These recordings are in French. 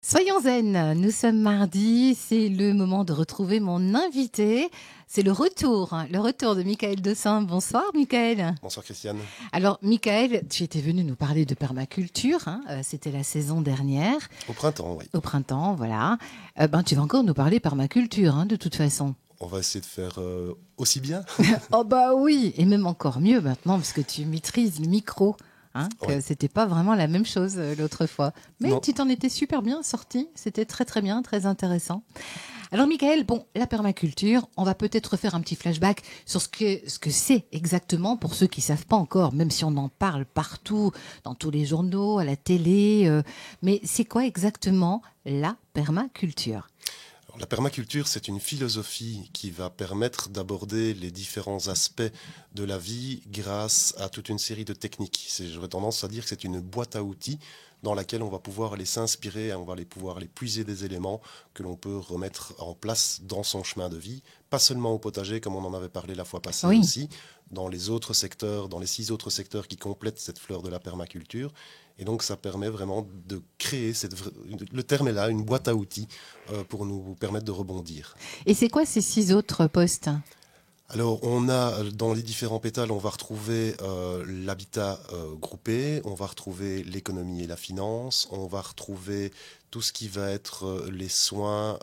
Soyons zen, nous sommes mardi, c'est le moment de retrouver mon invité. C'est le retour de Michael Dossin. Bonsoir Michael. Bonsoir Christiane. Alors Michael, tu étais venu nous parler de permaculture, c'était la saison dernière. Au printemps, oui. Au printemps, voilà. Tu vas encore nous parler permaculture, de toute façon. On va essayer de faire aussi bien. Oh bah oui, et même encore mieux maintenant parce que tu maîtrises le micro. Que Ouais. c'était pas vraiment la même chose l'autre fois. Mais Non. tu t'en étais super bien sorti. C'était très très bien, très intéressant. Alors Michael, la permaculture, on va peut-être faire un petit flashback sur ce que c'est exactement pour ceux qui savent pas encore, même si on en parle partout, dans tous les journaux, à la télé. Mais c'est quoi exactement la permaculture ? Alors, la permaculture, c'est une philosophie qui va permettre d'aborder les différents aspects de la vie grâce à toute une série de techniques. J'aurais tendance à dire que c'est une boîte à outils dans laquelle on va pouvoir aller s'inspirer, on va pouvoir aller puiser des éléments que l'on peut remettre en place dans son chemin de vie, pas seulement au potager comme on en avait parlé la fois passée Oui. aussi, dans les autres secteurs, dans les 6 autres secteurs qui complètent cette fleur de la permaculture. Et donc ça permet vraiment de créer, le terme est là, une boîte à outils pour nous permettre de rebondir. Et c'est quoi ces 6 autres postes ? Alors, on a dans les différents pétales, on va retrouver l'habitat groupé, on va retrouver l'économie et la finance, on va retrouver tout ce qui va être les soins,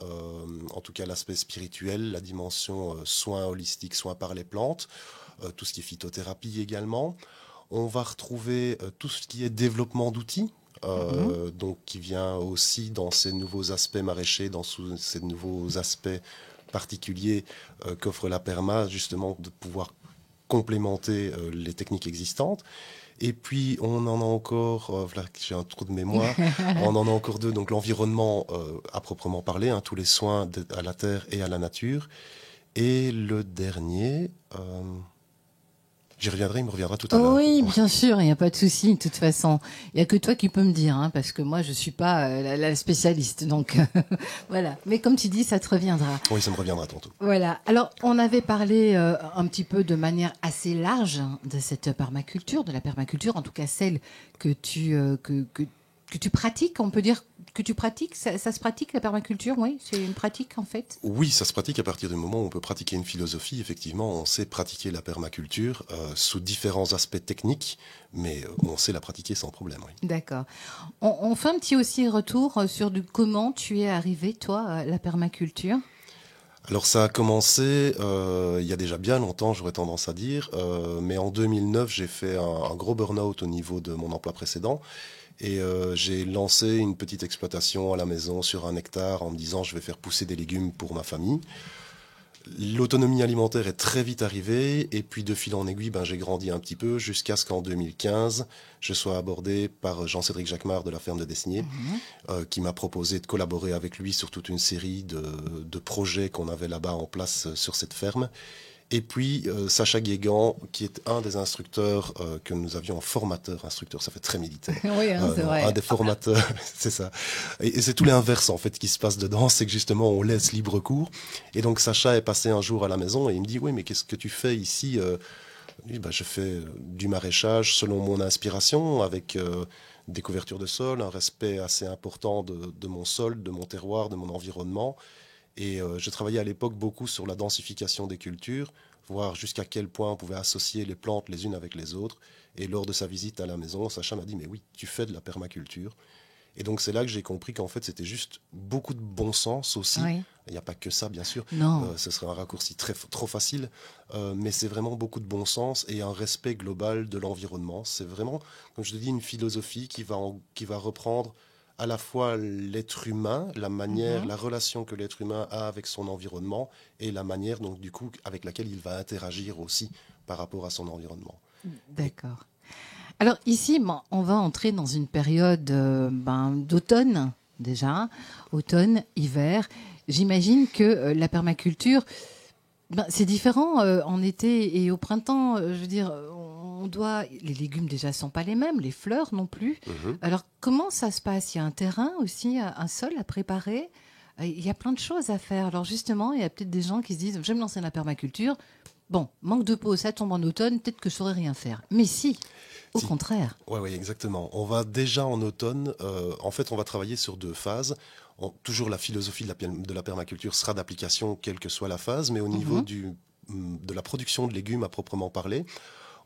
en tout cas l'aspect spirituel, la dimension soins holistiques, soins par les plantes, tout ce qui est phytothérapie également. On va retrouver tout ce qui est développement d'outils. Donc qui vient aussi dans ces nouveaux aspects maraîchers, dans ces nouveaux aspects particulier qu'offre la perma, justement de pouvoir complémenter les techniques existantes. Et puis on en a encore, voilà, j'ai un trou de mémoire, on en a encore deux, donc l'environnement à proprement parler, tous les soins à la terre et à la nature. Et le dernier, j'y reviendrai, il me reviendra tout à l'heure. Oui, bien sûr, il n'y a pas de souci. De toute façon, il n'y a que toi qui peux me dire, parce que moi, je suis pas la spécialiste. Donc, voilà. Mais comme tu dis, ça te reviendra. Oui, ça me reviendra tantôt. Voilà. Alors, on avait parlé un petit peu de manière assez large de cette permaculture, de la permaculture, en tout cas celle que tu pratiques. On peut dire que tu pratiques. Ça se pratique, la permaculture, oui. C'est une pratique, en fait. Oui, ça se pratique à partir du moment où on peut pratiquer une philosophie. Effectivement, on sait pratiquer la permaculture sous différents aspects techniques, mais on sait la pratiquer sans problème. Oui. D'accord. On fait un petit aussi retour sur comment tu es arrivé, toi, à la permaculture. Alors ça a commencé il y a déjà bien longtemps, j'aurais tendance à dire, mais en 2009, j'ai fait un gros burn-out au niveau de mon emploi précédent. Et j'ai lancé une petite exploitation à la maison sur 1 hectare en me disant je vais faire pousser des légumes pour ma famille. L'autonomie alimentaire est très vite arrivée et puis de fil en aiguille, j'ai grandi un petit peu jusqu'à ce qu'en 2015, je sois abordé par Jean-Cédric Jacquemart de la ferme de Desniers, qui m'a proposé de collaborer avec lui sur toute une série de projets qu'on avait là-bas en place sur cette ferme. Et puis Sacha Guégan, qui est un des instructeurs que nous avions en formateur. Instructeur, ça fait très militaire. Oui, c'est vrai. Un des formateurs, c'est ça. Et c'est tout l'inverse en fait qui se passe dedans, c'est que justement on laisse libre cours. Et donc Sacha est passé un jour à la maison et il me dit oui mais qu'est-ce que tu fais ici? Je fais du maraîchage selon mon inspiration, avec des couvertures de sol, un respect assez important de mon sol, de mon terroir, de mon environnement. Et je travaillais à l'époque beaucoup sur la densification des cultures, voir jusqu'à quel point on pouvait associer les plantes les unes avec les autres. Et lors de sa visite à la maison, Sacha m'a dit « Mais oui, tu fais de la permaculture ». Et donc c'est là que j'ai compris qu'en fait c'était juste beaucoup de bon sens aussi. Oui. Il n'y a pas que ça bien sûr, Non. ce serait un raccourci trop facile, mais c'est vraiment beaucoup de bon sens et un respect global de l'environnement. C'est vraiment, comme je te dis, une philosophie qui va reprendre à la fois l'être humain, la manière, la relation que l'être humain a avec son environnement et la manière donc du coup avec laquelle il va interagir aussi par rapport à son environnement. D'accord. Alors ici, on va entrer dans une période d'automne déjà, automne, hiver. J'imagine que la permaculture, c'est différent en été et au printemps. Je veux dire, les légumes déjà sont pas les mêmes, les fleurs non plus. Alors comment ça se passe? Il y a un terrain aussi, un sol à préparer. Il y a plein de choses à faire. Alors justement, il y a peut-être des gens qui se disent, je vais me lancer dans la permaculture. bon, manque de peau, ça tombe en automne, peut-être que je saurais rien faire. Mais si, au Si. contraire. Oui, exactement. On va déjà en automne, en fait, on va travailler sur 2 phases. Toujours la philosophie de la permaculture sera d'application, quelle que soit la phase, mais au niveau Mhm. de la production de légumes à proprement parler,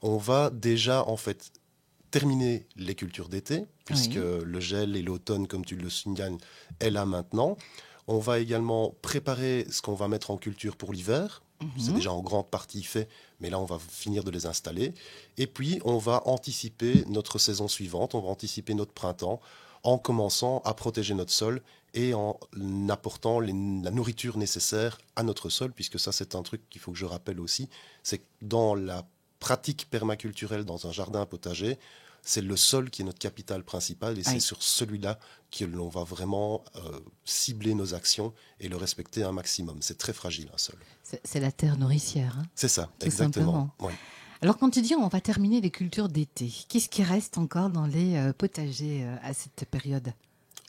on va déjà, en fait, terminer les cultures d'été, puisque Oui. le gel et l'automne, comme tu le signales, est là maintenant. On va également préparer ce qu'on va mettre en culture pour l'hiver. C'est Mhm. déjà en grande partie fait, mais là, on va finir de les installer. Et puis, on va anticiper notre saison suivante, on va anticiper notre printemps, en commençant à protéger notre sol et en apportant la nourriture nécessaire à notre sol, puisque ça, c'est un truc qu'il faut que je rappelle aussi, c'est que dans la pratique permaculturelle dans un jardin potager, c'est le sol qui est notre capital principal et c'est Oui, sur celui-là que l'on va vraiment cibler nos actions et le respecter un maximum. C'est très fragile un sol. c'est la terre nourricière, hein, C'est ça, tout exactement. simplement. Oui. Alors quand tu dis on va terminer les cultures d'été, qu'est-ce qui reste encore dans les potagers à cette période?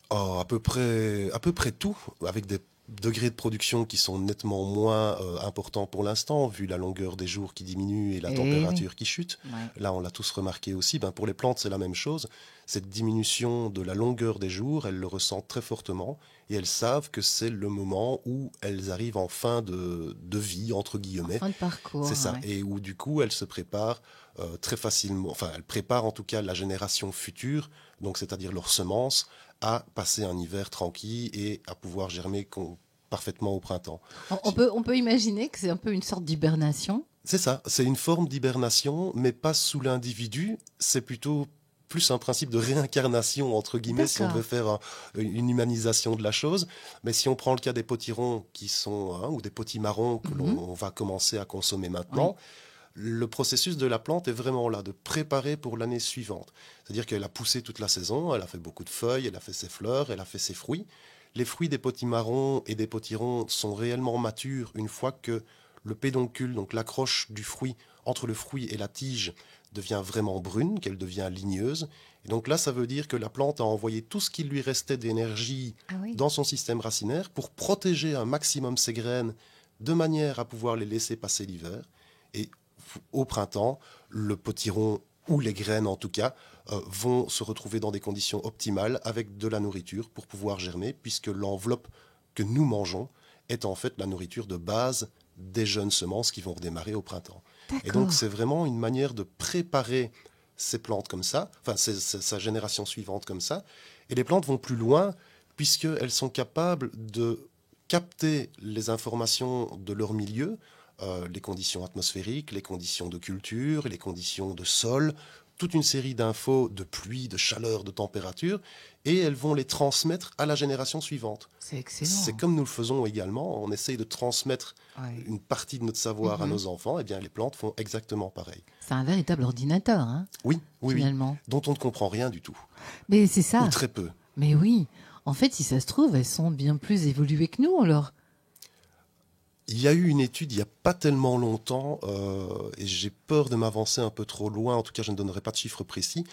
Oh, à peu près tout, avec des degrés de production qui sont nettement moins importants pour l'instant, vu la longueur des jours qui diminue et la Eh oui, température qui chute. ouais. Là, on l'a tous remarqué aussi. Ben, pour les plantes, c'est la même chose. Cette diminution de la longueur des jours, elles le ressentent très fortement et elles savent que c'est le moment où elles arrivent en fin de vie, entre En guillemets. fin de parcours, C'est ça. ouais. Et où du coup, elles se préparent très facilement, enfin, elles préparent en tout cas la génération future, donc c'est-à-dire leurs semences, à passer un hiver tranquille et à pouvoir germer parfaitement au printemps. On peut imaginer que c'est un peu une sorte d'hibernation. C'est ça, c'est une forme d'hibernation, mais pas sous l'individu, c'est plutôt plus un principe de réincarnation, entre guillemets, si on devait D'accord. faire une humanisation de la chose. Mais si on prend le cas des potirons qui sont, hein, ou des potimarrons que Mhm. l'on va commencer à consommer Oui. maintenant, le processus de la plante est vraiment là, de préparer pour l'année suivante. C'est-à-dire qu'elle a poussé toute la saison, elle a fait beaucoup de feuilles, elle a fait ses fleurs, elle a fait ses fruits. Les fruits des potimarrons et des potirons sont réellement matures une fois que le pédoncule, donc l'accroche du fruit entre le fruit et la tige, devient vraiment brune, qu'elle devient ligneuse. Et donc là, ça veut dire que la plante a envoyé tout ce qui lui restait d'énergie Ah oui. dans son système racinaire pour protéger un maximum ses graines de manière à pouvoir les laisser passer l'hiver. Et au printemps, le potiron ou les graines en tout cas vont se retrouver dans des conditions optimales avec de la nourriture pour pouvoir germer, puisque l'enveloppe que nous mangeons est en fait la nourriture de base des jeunes semences qui vont redémarrer au printemps. Et donc D'accord. c'est vraiment une manière de préparer ces plantes comme ça, enfin sa génération suivante comme ça. Et les plantes vont plus loin puisqu'elles sont capables de capter les informations de leur milieu, les conditions atmosphériques, les conditions de culture, les conditions de sol, toute une série d'infos de pluie, de chaleur, de température, et elles vont les transmettre à la génération suivante. C'est C'est excellent. comme nous le faisons également, on essaye de transmettre Ouais. une partie de notre savoir à Mhm. nos enfants, et bien les plantes font exactement pareil. C'est un véritable ordinateur, hein, Oui, oui, oui, finalement. dont on ne comprend rien du tout, Mais c'est ou ça. très peu. Mais oui. En fait, si ça se trouve, elles sont bien plus évoluées que nous, alors. Il y a eu une étude il n'y a pas tellement longtemps, et j'ai peur de m'avancer un peu trop loin, en tout cas je ne donnerai pas de chiffres précis,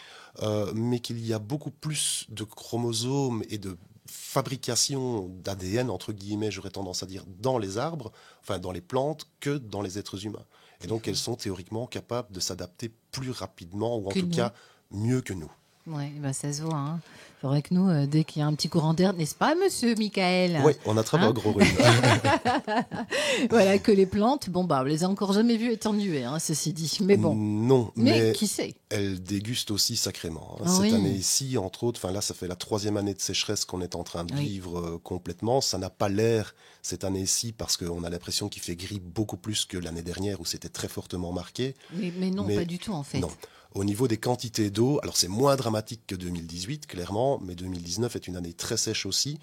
mais qu'il y a beaucoup plus de chromosomes et de fabrication d'ADN, entre guillemets, j'aurais tendance à dire, dans les arbres, enfin dans les plantes, que dans les êtres humains. Et C'est donc fou. elles sont théoriquement capables de s'adapter plus rapidement, ou en Que tout nous. cas mieux que nous. Ouais, bah ça se voit. Hein. C'est vrai que nous, dès qu'il y a un petit courant d'air, n'est-ce pas, monsieur Michael? Oui, on attrape un Hein. gros rhume. Voilà, que les plantes, bon, bah, on les a encore jamais vues éternuer, hein, ceci dit. Mais bon, Non, mais mais qui sait? elle déguste aussi sacrément, hein. Ah Cette oui, année-ci, entre autres, enfin là, ça fait la 3e année de sécheresse qu'on est en train de oui. vivre complètement. Ça n'a pas l'air cette année-ci parce qu'on a l'impression qu'il fait gris beaucoup plus que l'année dernière où c'était très fortement marqué. Mais non, pas Mais du tout, en fait. non. Au niveau des quantités d'eau, alors c'est moins dramatique que 2018, clairement, mais 2019 est une année très sèche aussi,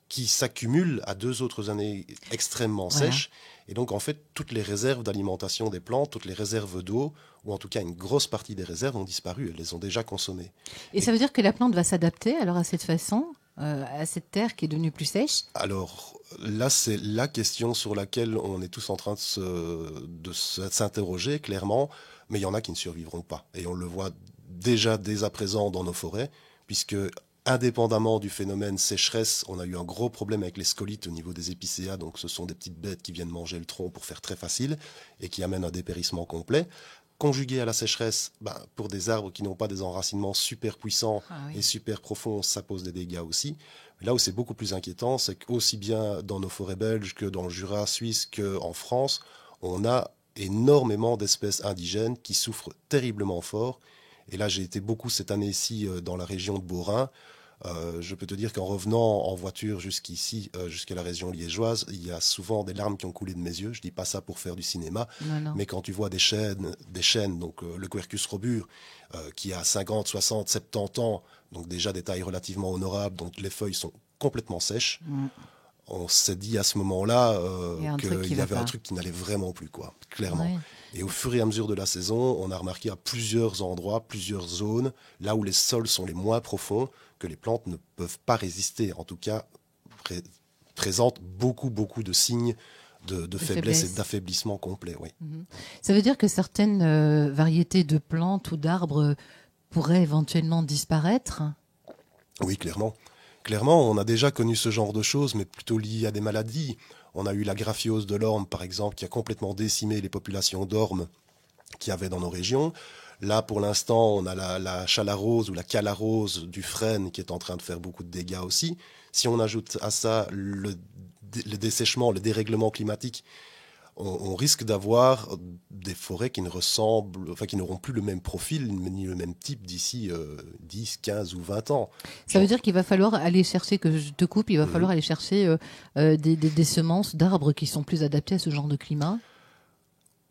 qui s'accumule à 2 autres années extrêmement Voilà. sèches. Et donc, en fait, toutes les réserves d'alimentation des plantes, toutes les réserves d'eau, ou en tout cas une grosse partie des réserves ont disparu, elles les ont déjà consommées. Et Et ça veut dire que la plante va s'adapter alors à cette façon, à cette terre qui est devenue plus sèche? alors là, c'est la question sur laquelle on est tous en train s'interroger, clairement, mais il y en a qui ne survivront pas. Et on le voit déjà dès à présent dans nos forêts, puisque indépendamment du phénomène sécheresse, on a eu un gros problème avec les scolites au niveau des épicéas, donc ce sont des petites bêtes qui viennent manger le tronc pour faire très facile et qui amènent un dépérissement complet. Conjugué à la sécheresse, pour des arbres qui n'ont pas des enracinements super puissants et super profonds, ça pose des dégâts aussi. Là où c'est beaucoup plus inquiétant, c'est qu'aussi bien dans nos forêts belges que dans le Jura suisse qu'en France, on a énormément d'espèces indigènes qui souffrent terriblement fort. Et là, j'ai été beaucoup cette année-ci dans la région de Beaurain. Je peux te dire qu'en revenant en voiture jusqu'ici, jusqu'à la région liégeoise, il y a souvent des larmes qui ont coulé de mes yeux. Je dis pas ça pour faire du cinéma, mais quand tu vois des chênes, donc le Quercus robur, qui a 50, 60, 70 ans, donc déjà des tailles relativement honorables, donc les feuilles sont complètement sèches. On s'est dit à ce moment-là qu'il y avait un truc qui n'allait vraiment plus, quoi, clairement. Oui. Et au fur et à mesure de la saison, on a remarqué à plusieurs endroits, plusieurs zones, là où les sols sont les moins profonds, que les plantes ne peuvent pas résister. En tout cas, présentent beaucoup de signes de faiblesse et d'affaiblissement complet. Oui. Ça veut dire que certaines variétés de plantes ou d'arbres pourraient éventuellement disparaître ? Oui, clairement. Clairement, on a déjà connu ce genre de choses, mais plutôt liées à des maladies. On a eu la graphiose de l'orme, par exemple, qui a complètement décimé les populations d'ormes qu'il y avait dans nos régions. Là, pour l'instant, on a la chalarose ou la calarose du frêne qui est en train de faire beaucoup de dégâts aussi. Si on ajoute à ça le dessèchement, le dérèglement climatique, on risque d'avoir des forêts qui n'auront plus le même profil ni le même type d'ici 10, 15 ou 20 ans. Ça veut dire qu'il va falloir aller chercher, que je te coupe, il va falloir aller chercher des semences d'arbres qui sont plus adaptées à ce genre de climat ?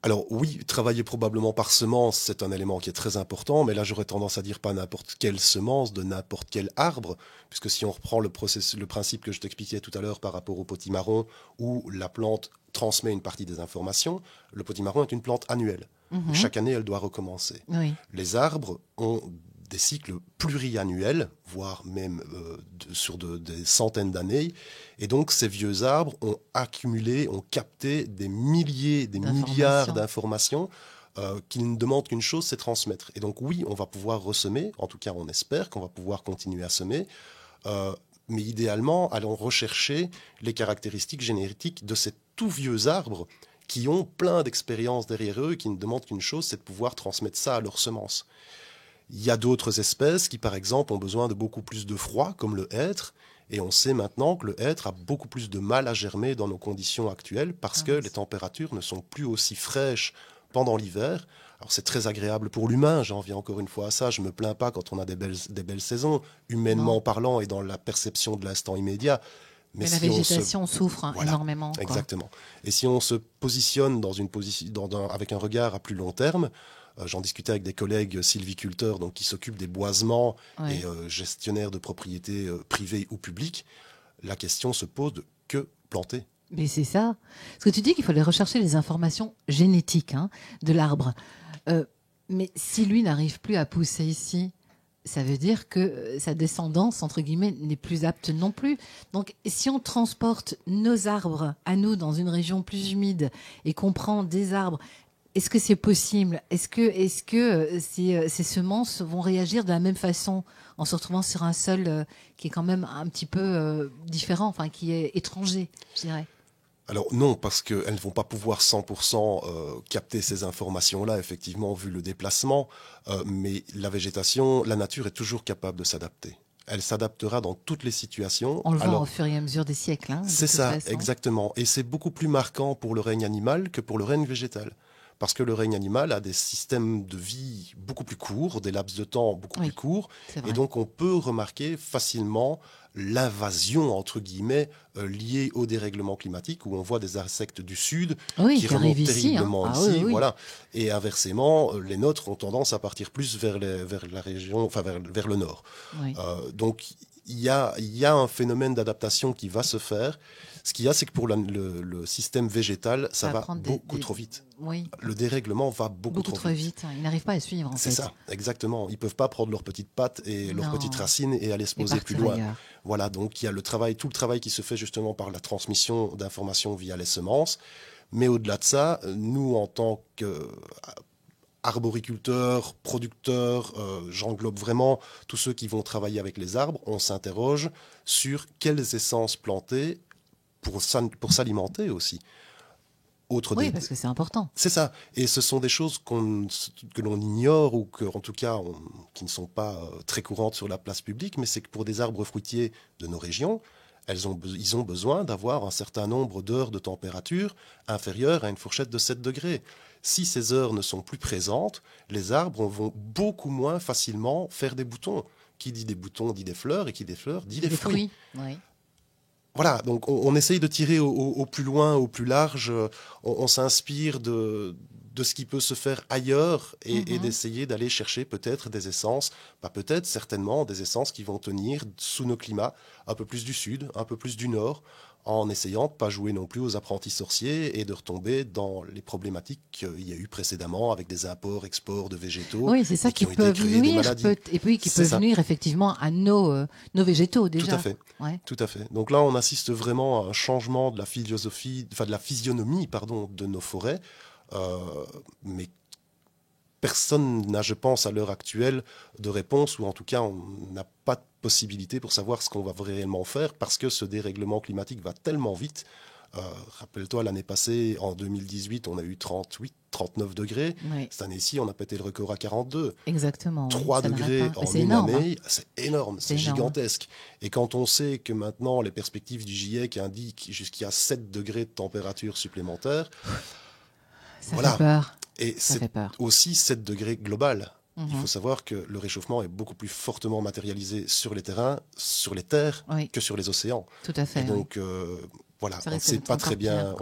Alors oui, travailler probablement par semence, c'est un élément qui est très important, mais là j'aurais tendance à dire pas n'importe quelle semence de n'importe quel arbre, puisque si on reprend le principe que je t'expliquais tout à l'heure par rapport au potimarron, où la plante transmet une partie des informations, le potimarron est une plante annuelle. Chaque année, elle doit recommencer. Oui. Les arbres ont des cycles pluriannuels, voire même sur des centaines d'années. Et donc, ces vieux arbres ont accumulé, ont capté des milliers, des milliards d'informations qui ne demandent qu'une chose, c'est transmettre. Et donc, oui, on va pouvoir ressemer, en tout cas, on espère qu'on va pouvoir continuer à semer, mais idéalement, allons rechercher les caractéristiques génétiques de ces tout vieux arbres qui ont plein d'expériences derrière eux et qui ne demandent qu'une chose, c'est de pouvoir transmettre ça à leurs semences. Il y a d'autres espèces qui, par exemple, ont besoin de beaucoup plus de froid, comme le hêtre, et on sait maintenant que le hêtre a beaucoup plus de mal à germer dans nos conditions actuelles parce que les températures ne sont plus aussi fraîches pendant l'hiver. Alors c'est très agréable pour l'humain, j'en viens encore une fois à ça, je ne me plains pas quand on a des belles saisons, humainement parlant et dans la perception de l'instant immédiat. Mais la végétation souffre énormément. Quoi. Exactement. Et si on se positionne avec un regard à plus long terme, j'en discutais avec des collègues sylviculteurs donc, qui s'occupent des boisements et gestionnaires de propriétés privées ou publiques, la question se pose de que planter. Mais c'est ça. Parce que tu dis qu'il fallait rechercher les informations génétiques de l'arbre. Mais si lui n'arrive plus à pousser ici, ça veut dire que sa descendance, entre guillemets, n'est plus apte non plus. Donc, si on transporte nos arbres à nous dans une région plus humide et qu'on prend des arbres, est-ce que c'est possible ? Est-ce que ces semences vont réagir de la même façon en se retrouvant sur un sol qui est quand même un petit peu différent, enfin qui est étranger, je dirais ? Alors non, parce qu'elles ne vont pas pouvoir 100% capter ces informations-là, effectivement, vu le déplacement. Mais la végétation, la nature est toujours capable de s'adapter. Elle s'adaptera dans toutes les situations. On le voit au fur et à mesure des siècles. C'est ça, exactement. Et c'est beaucoup plus marquant pour le règne animal que pour le règne végétal. Parce que le règne animal a des systèmes de vie beaucoup plus courts, des laps de temps beaucoup plus courts. Et donc, on peut remarquer facilement l'invasion, entre guillemets, liée au dérèglement climatique, où on voit des insectes du sud qui remontent terriblement ici. Voilà. Et inversement, les nôtres ont tendance à partir plus vers la région, enfin vers le nord. Oui. Donc, il y a un phénomène d'adaptation qui va se faire. Ce qu'il y a, c'est que pour le système végétal, ça va beaucoup trop vite. Oui. Le dérèglement va beaucoup trop vite. Ils n'arrivent pas à suivre, en fait. C'est ça, exactement. Ils ne peuvent pas prendre leurs petites pattes et leurs petites racines et aller se poser plus loin. Ailleurs. Voilà, donc il y a tout le travail qui se fait justement par la transmission d'informations via les semences. Mais au-delà de ça, nous, en tant arboriculteurs, producteurs, j'englobe vraiment tous ceux qui vont travailler avec les arbres, on s'interroge sur quelles essences planter pour s'alimenter aussi. Oui, parce que c'est important. C'est ça. Et ce sont des choses que l'on ignore ou que, en tout cas, qui ne sont pas très courantes sur la place publique, mais c'est que pour des arbres fruitiers de nos régions, ils ont besoin d'avoir un certain nombre d'heures de température inférieure à une fourchette de 7 degrés. Si ces heures ne sont plus présentes, les arbres vont beaucoup moins facilement faire des boutons. Qui dit des boutons dit des fleurs, et qui dit des fleurs dit des fruits. Oui. Voilà, donc on essaye de tirer au plus loin, au plus large. On s'inspire de ce qui peut se faire ailleurs et d'essayer d'aller chercher peut-être des essences, pas peut-être, certainement, des essences qui vont tenir sous nos climats, un peu plus du sud, un peu plus du nord, en essayant de ne pas jouer non plus aux apprentis sorciers et de retomber dans les problématiques qu'il y a eu précédemment avec des imports-exports de végétaux. Oui, c'est ça qui peuvent nuire, et puis qui peuvent nuire effectivement à nos végétaux déjà. Tout à fait. Ouais. Tout à fait. Donc là, on assiste vraiment à un changement de la philosophie, enfin de la physionomie, pardon, de nos forêts. Mais personne n'a, je pense, à l'heure actuelle, de réponse, ou en tout cas, on n'a pas de possibilité pour savoir ce qu'on va réellement faire, parce que ce dérèglement climatique va tellement vite. Rappelle-toi, l'année passée, en 2018, on a eu 38, 39 degrés. Oui. Cette année-ci, on a pété le record à 42. Exactement. 3 degrés en une année, c'est énorme, c'est gigantesque. Et quand on sait que maintenant, les perspectives du GIEC indiquent jusqu'à 7 degrés de température supplémentaire, ça fait peur. Et c'est aussi 7 degrés global. Il faut savoir que le réchauffement est beaucoup plus fortement matérialisé sur les terrains, sur les terres, que sur les océans. Tout à fait. Et donc, voilà, on ne sait pas très bien.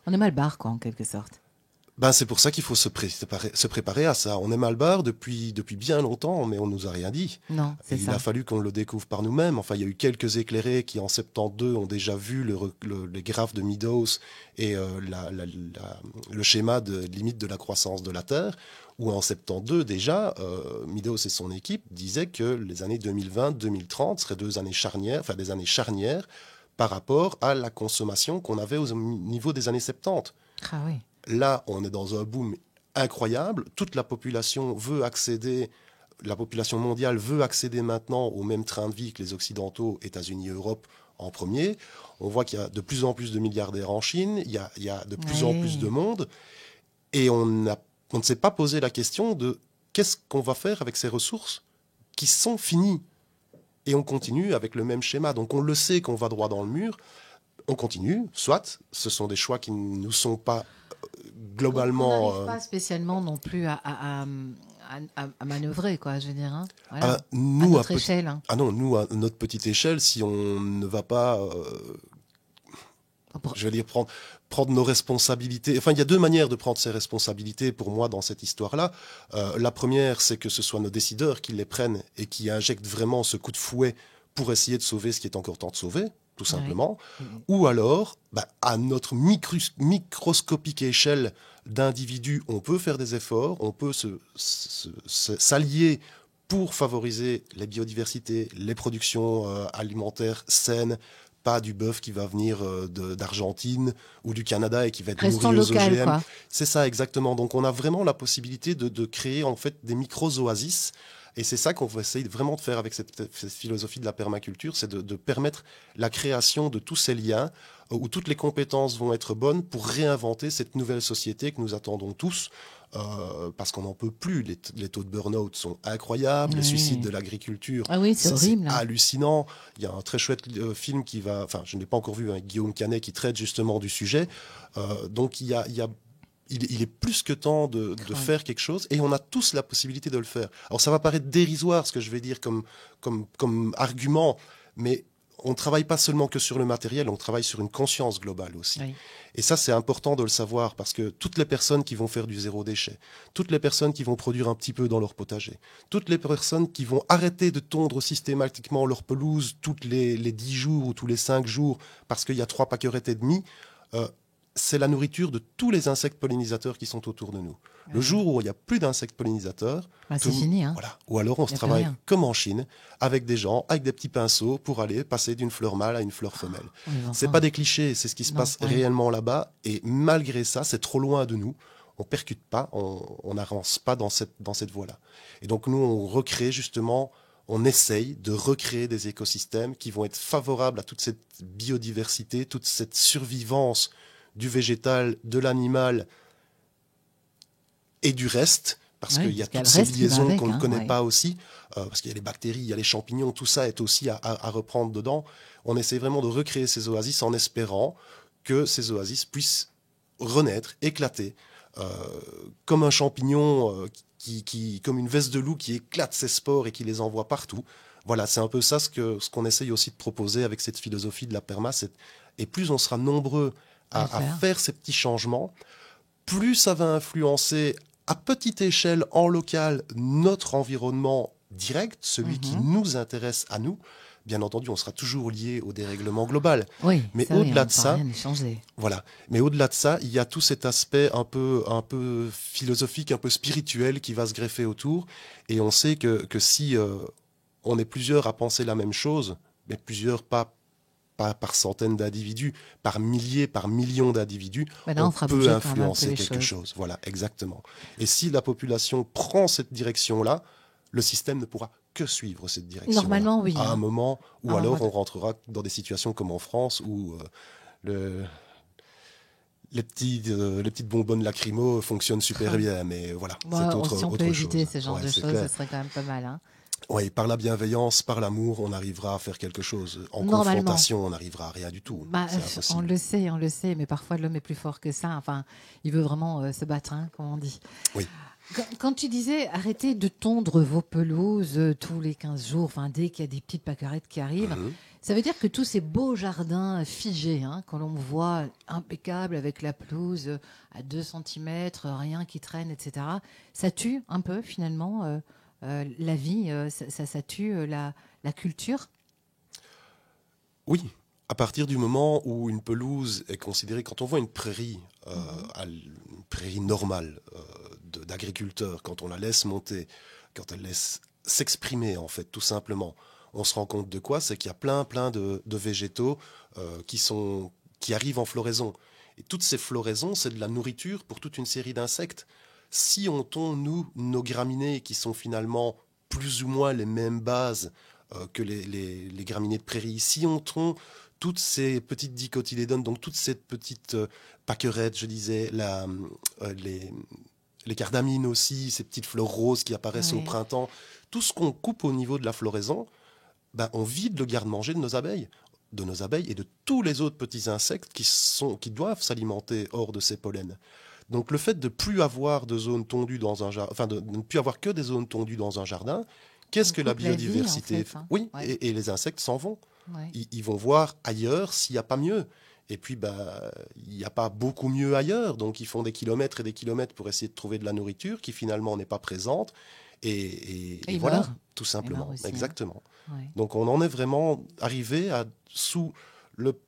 On est mal barre, quoi, en quelque sorte. Ben, c'est pour ça qu'il faut se préparer à ça. On est mal barre depuis bien longtemps, mais on nous a rien dit. Non, c'est ça. Il a fallu qu'on le découvre par nous-mêmes. Enfin, il y a eu quelques éclairés qui, en 72, ont déjà vu les graphes de Meadows et le schéma de limite de la croissance de la Terre, où en 72, déjà, Meadows et son équipe disaient que les années 2020-2030 seraient des années charnières par rapport à la consommation qu'on avait au niveau des années 70. Ah oui. Là, on est dans un boom incroyable. Toute la population mondiale veut accéder maintenant au même train de vie que les Occidentaux, États-Unis et Europe en premier. On voit qu'il y a de plus en plus de milliardaires en Chine, il y a de plus en plus de monde. Et on ne s'est pas posé la question de qu'est-ce qu'on va faire avec ces ressources qui sont finies. Et on continue avec le même schéma. Donc on le sait qu'on va droit dans le mur. On continue, soit. Ce sont des choix qui ne nous sont pas globalement... On n'arrive pas spécialement non plus à manœuvrer, quoi, je veux dire. Hein. Voilà. Nous, à notre échelle. Hein. Ah non, nous, à notre petite échelle, si on ne va pas... je vais dire prendre nos responsabilités. Enfin, il y a deux manières de prendre ses responsabilités pour moi dans cette histoire-là. La première, c'est que ce soit nos décideurs qui les prennent et qui injectent vraiment ce coup de fouet pour essayer de sauver ce qui est encore temps de sauver, tout simplement. Ou alors, à notre microscopique échelle d'individus, on peut faire des efforts, on peut s'allier pour favoriser les biodiversités, les productions alimentaires saines, pas du bœuf qui va venir d'Argentine ou du Canada et qui va être nourri aux OGM. Quoi. C'est ça, exactement. Donc, on a vraiment la possibilité de créer en fait des micro-oasis. Et c'est ça qu'on va essayer vraiment de faire avec cette philosophie de la permaculture, c'est de permettre la création de tous ces liens où toutes les compétences vont être bonnes pour réinventer cette nouvelle société que nous attendons tous. Parce qu'on n'en peut plus. Les taux de burn-out sont incroyables, les suicides de l'agriculture, c'est horrible. C'est hallucinant. Il y a un très chouette film je ne l'ai pas encore vu, avec Guillaume Canet qui traite justement du sujet. Donc il est plus que temps de faire quelque chose, et on a tous la possibilité de le faire. Alors ça va paraître dérisoire ce que je vais dire comme argument, mais on ne travaille pas seulement que sur le matériel, on travaille sur une conscience globale aussi. Oui. Et ça, c'est important de le savoir, parce que toutes les personnes qui vont faire du zéro déchet, toutes les personnes qui vont produire un petit peu dans leur potager, toutes les personnes qui vont arrêter de tondre systématiquement leur pelouse tous les 10 jours ou tous les 5 jours parce qu'il y a 3 pâquerettes et demi, c'est la nourriture de tous les insectes pollinisateurs qui sont autour de nous. Le jour où il n'y a plus d'insectes pollinisateurs, c'est fini. Hein. Voilà. Ou alors on se travaille comme en Chine, avec des gens, avec des petits pinceaux, pour aller passer d'une fleur mâle à une fleur femelle. C'est pas des clichés, c'est ce qui se passe réellement là-bas. Et malgré ça, c'est trop loin de nous. on percute pas, on n'avance pas dans cette voie-là. Et donc nous, on recrée justement, on essaye de recréer des écosystèmes qui vont être favorables à toute cette biodiversité, toute cette survivance du végétal, de l'animal et du reste, parce qu'il y a toutes ces liaisons qu'on ne connaît pas aussi, parce qu'il y a les bactéries, il y a les champignons, tout ça est aussi à reprendre dedans. On essaie vraiment de recréer ces oasis en espérant que ces oasis puissent renaître, éclater, comme un champignon comme une veste de loup qui éclate ses spores et qui les envoie partout. Voilà, c'est un peu ça ce qu'on essaye aussi de proposer avec cette philosophie de la perma. Et plus on sera nombreux à faire ces petits changements, plus ça va influencer à petite échelle, en local, notre environnement direct, celui qui nous intéresse à nous. Bien entendu, on sera toujours lié au dérèglement global. Oui, mais au-delà de ça, voilà. Mais au-delà de ça, il y a tout cet aspect un peu philosophique, un peu spirituel qui va se greffer autour. Et on sait que si on est plusieurs à penser la même chose, mais plusieurs pas par centaines d'individus, par milliers, par millions d'individus, on peut influencer quelque chose. Voilà, exactement. Et si la population prend cette direction-là, le système ne pourra que suivre cette direction. Normalement, oui. À un moment où alors on rentrera dans des situations comme en France où les petites bonbonnes lacrymo fonctionnent super bien, mais voilà, c'est autre chose. Si on peut éviter ce genre de choses, ce serait quand même pas mal. Hein. Oui, par la bienveillance, par l'amour, on arrivera à faire quelque chose. En confrontation, on n'arrivera à rien du tout. On le sait, mais parfois l'homme est plus fort que ça. Enfin, il veut vraiment se battre, hein, comme on dit. Oui. Quand tu disais arrêtez de tondre vos pelouses tous les 15 jours, enfin, dès qu'il y a des petites pâquerettes qui arrivent, ça veut dire que tous ces beaux jardins figés, hein, quand l'on voit impeccables avec la pelouse à 2 cm, rien qui traîne, etc., ça tue un peu finalement la vie, ça tue la culture. Oui, à partir du moment où une pelouse est considérée, quand on voit une prairie, une prairie normale d'agriculteurs, quand on la laisse monter, quand elle laisse s'exprimer en fait, tout simplement, on se rend compte de quoi? C'est qu'il y a plein de végétaux qui arrivent en floraison. Et toutes ces floraisons, c'est de la nourriture pour toute une série d'insectes. Si on tombe, nos graminées, qui sont finalement plus ou moins les mêmes bases que les graminées de prairie, si on tombe toutes ces petites dicotylédones, donc toutes ces petites pâquerettes, je disais, les cardamines aussi, ces petites fleurs roses qui apparaissent au printemps, tout ce qu'on coupe au niveau de la floraison, on vide le garde-manger de nos abeilles et de tous les autres petits insectes qui doivent s'alimenter hors de ces pollens. Donc le fait de plus avoir de zones tondues dans un jardin, enfin de ne plus avoir que des zones tondues dans un jardin, qu'est-ce que la biodiversité fait, hein. Oui, et les insectes s'en vont. Ouais. Ils vont voir ailleurs s'il n'y a pas mieux. Et puis, il n'y a pas beaucoup mieux ailleurs. Donc, ils font des kilomètres et des kilomètres pour essayer de trouver de la nourriture qui finalement n'est pas présente. Et voilà, tout simplement. Aussi, exactement. Hein. Ouais. Donc, on en est vraiment arrivé sous le...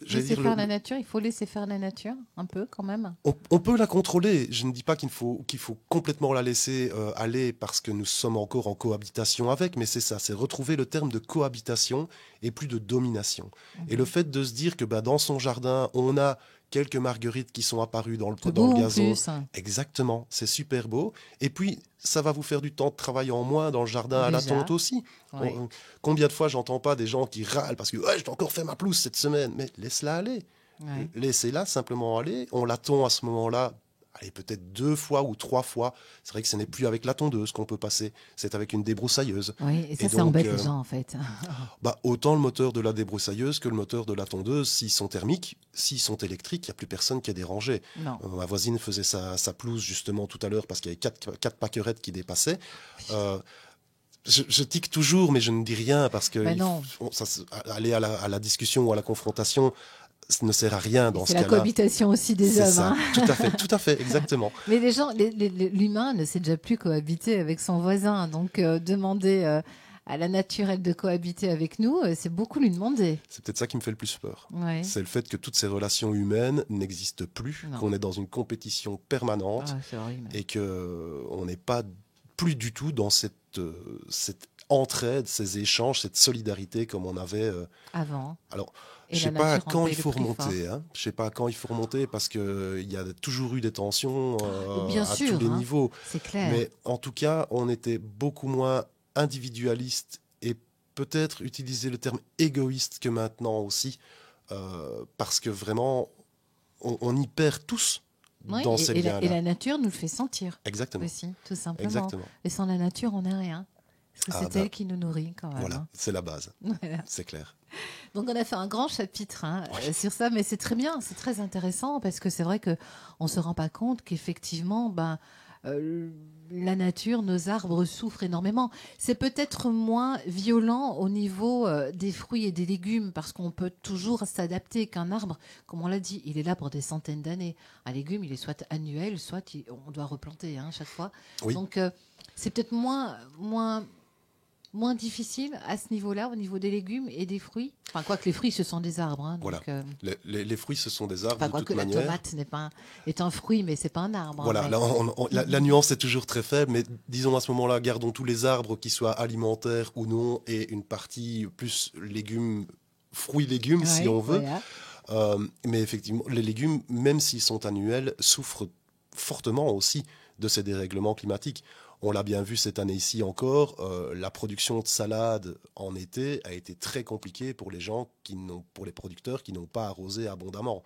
la nature, il faut laisser faire la nature, un peu quand même. On peut la contrôler. Je ne dis pas qu'il faut complètement la laisser aller parce que nous sommes encore en cohabitation avec, mais c'est ça, c'est retrouver le terme de cohabitation et plus de domination. Et le fait de se dire que dans son jardin, on a quelques marguerites qui sont apparues dans le gazon. Exactement, c'est super beau. Et puis, ça va vous faire du temps de travail en moins dans le jardin à la tonte aussi. Oui. Combien de fois j'entends pas des gens qui râlent parce que j'ai encore fait ma pelouse cette semaine. Mais laisse-la aller. Ouais. Laissez-la simplement aller. On la tond à ce moment-là, peut-être 2 fois ou 3 fois. C'est vrai que ce n'est plus avec la tondeuse qu'on peut passer, c'est avec une débroussailleuse. Oui, et ça embête les gens en fait. Autant le moteur de la débroussailleuse que le moteur de la tondeuse, s'ils sont thermiques, s'ils sont électriques, il n'y a plus personne qui est dérangé. Ma voisine faisait sa pelouse justement tout à l'heure parce qu'il y avait 4 pâquerettes qui dépassaient. Je tique toujours, mais je ne dis rien parce que aller à la discussion ou à la confrontation, ça ne sert à rien dans ce cas-là. C'est la cohabitation aussi des hommes. Ça. Hein. Tout à fait, exactement. Mais l'humain ne sait déjà plus cohabiter avec son voisin. Donc, demander à la naturelle de cohabiter avec nous, c'est beaucoup lui demander. C'est peut-être ça qui me fait le plus peur. Ouais. C'est le fait que toutes ces relations humaines n'existent plus, qu'on est dans une compétition permanente et qu'on n'est pas plus du tout dans cette entraide, ces échanges, cette solidarité comme on avait avant. Alors, Et Je sais la pas à nature en quand paye il le faut prix fort. remonter, hein. Je sais pas à quand il faut remonter parce que il y a toujours eu des tensions Bien à tous sûr, les hein, niveaux. c'est clair. Mais en tout cas, on était beaucoup moins individualiste et peut-être utiliser le terme égoïste que maintenant aussi, parce que vraiment, on y perd tous Oui, dans ces et liens-là. la nature nous le fait sentir Exactement, aussi, tout simplement. exactement. Et sans la nature, on n'est rien. Parce que Ah c'est ben elle qui nous nourrit quand même, voilà, hein. c'est la base, Voilà. c'est clair. Donc on a fait un grand chapitre, hein, sur ça, mais c'est très bien, c'est très intéressant parce que c'est vrai que on se rend pas compte qu'effectivement, euh, la nature, nos arbres souffrent énormément. C'est peut-être moins violent au niveau des fruits et des légumes parce qu'on peut toujours s'adapter qu'un arbre, comme on l'a dit, il est là pour des centaines d'années. Un légume, il est soit annuel, on doit replanter, hein, chaque fois. Oui. Donc c'est peut-être moins difficile à ce niveau-là, au niveau des légumes et des fruits. Enfin, quoi que les fruits, ce sont des arbres, hein, Voilà. donc, Les fruits, ce sont des arbres enfin, de quoi toute que la manière. tomate est un fruit, mais c'est pas un arbre, hein, Voilà, mais là, la nuance est toujours très faible, mais disons à ce moment-là, gardons tous les arbres qui soient alimentaires ou non, et une partie plus légumes, fruits-légumes si ouais, on veut. voilà. Mais effectivement, les légumes, même s'ils sont annuels, souffrent fortement aussi de ces dérèglements climatiques. On l'a bien vu cette année ici encore, la production de salade en été a été très compliquée pour pour les producteurs qui n'ont pas arrosé abondamment,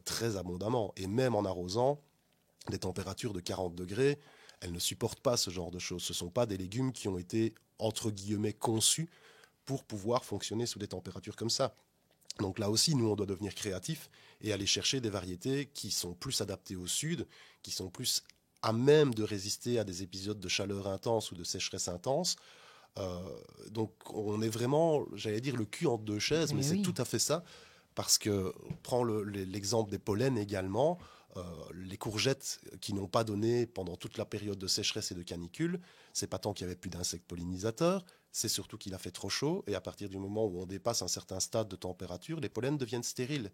très abondamment. Et même en arrosant, des températures de 40 degrés, elles ne supportent pas ce genre de choses. Ce ne sont pas des légumes qui ont été, entre guillemets, conçus pour pouvoir fonctionner sous des températures comme ça. Donc là aussi, nous, on doit devenir créatifs et aller chercher des variétés qui sont plus adaptées au sud, qui sont plus à même de résister à des épisodes de chaleur intense ou de sécheresse intense. Euh, donc on est vraiment, j'allais dire, le cul entre deux chaises, mais Eh c'est oui. tout à fait ça, parce que prends l'exemple des pollens également, les courgettes qui n'ont pas donné pendant toute la période de sécheresse et de canicule, c'est pas tant qu'il n'y avait plus d'insectes pollinisateurs, c'est surtout qu'il a fait trop chaud, et à partir du moment où on dépasse un certain stade de température, les pollens deviennent stériles.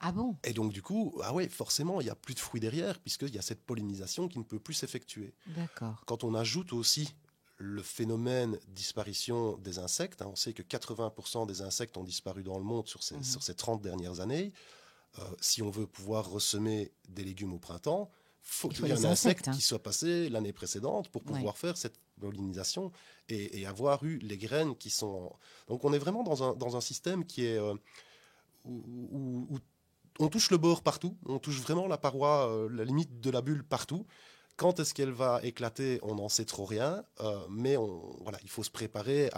Ah bon? Et donc du coup, ah ouais, forcément, il n'y a plus de fruits derrière, puisqu'il y a cette pollinisation qui ne peut plus s'effectuer. D'accord. Quand on ajoute aussi le phénomène disparition des insectes, hein, on sait que 80% des insectes ont disparu dans le monde sur ces 30 dernières années. Si on veut pouvoir ressemer des légumes au printemps, faut Il faut qu'il y ait les un insectes, insecte hein. qui soit passé l'année précédente pour Oui. pouvoir faire cette pollinisation et avoir eu les graines qui sont... Donc on est vraiment dans un système qui est... où on touche le bord partout, on touche vraiment la paroi, la limite de la bulle partout. Quand est-ce qu'elle va éclater, on n'en sait trop rien, mais voilà, il faut se préparer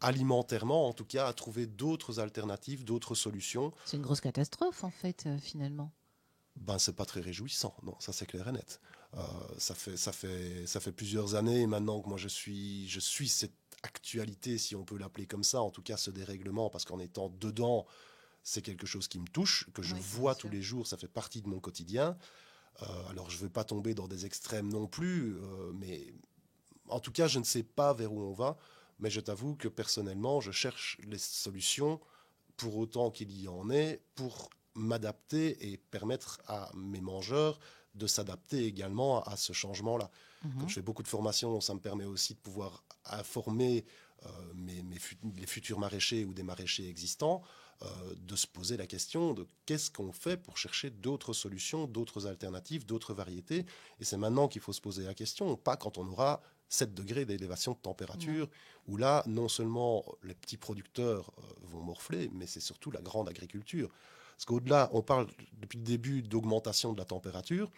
alimentairement, en tout cas, à trouver d'autres alternatives, d'autres solutions. C'est une grosse catastrophe, en fait, finalement. Ben, c'est pas très réjouissant, non, ça c'est clair et net. Ça fait plusieurs années maintenant que moi je suis cette actualité, si on peut l'appeler comme ça, en tout cas ce dérèglement, parce qu'en étant dedans, c'est quelque chose qui me touche, que je Oui, bien vois tous sûr. les jours, ça fait partie de mon quotidien. Alors je ne veux pas tomber dans des extrêmes non plus, mais en tout cas je ne sais pas vers où on va, mais je t'avoue que personnellement je cherche les solutions pour autant qu'il y en ait, pour m'adapter et permettre à mes mangeurs de s'adapter également à ce changement-là. Comme Mhm. je fais beaucoup de formations, ça me permet aussi de pouvoir informer les futurs maraîchers ou des maraîchers existants, de se poser la question de qu'est-ce qu'on fait pour chercher d'autres solutions, d'autres alternatives, d'autres variétés. Et c'est maintenant qu'il faut se poser la question, pas quand on aura 7 degrés d'élévation de température, où là, non seulement les petits producteurs vont morfler, mais c'est surtout la grande agriculture. Parce qu'au-delà, on parle depuis le début d'augmentation de la température.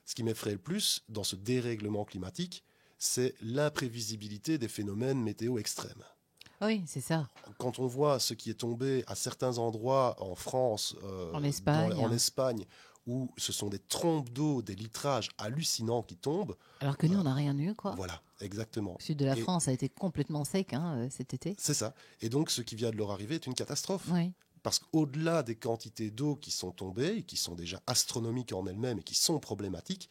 Ce qui m'effraie le plus dans ce dérèglement climatique, c'est l'imprévisibilité des phénomènes météo extrêmes. Oui, c'est ça. Quand on voit ce qui est tombé à certains endroits en France, En Espagne. en Espagne, où ce sont des trompes d'eau, des litrages hallucinants qui tombent, Alors que nous, on n'a rien eu, quoi. voilà, exactement. Le sud de la Et France a été complètement sec, hein, cet été. c'est ça. Et donc, ce qui vient de leur arriver est une catastrophe. Oui. Parce qu'au-delà des quantités d'eau qui sont tombées, et qui sont déjà astronomiques en elles-mêmes et qui sont problématiques,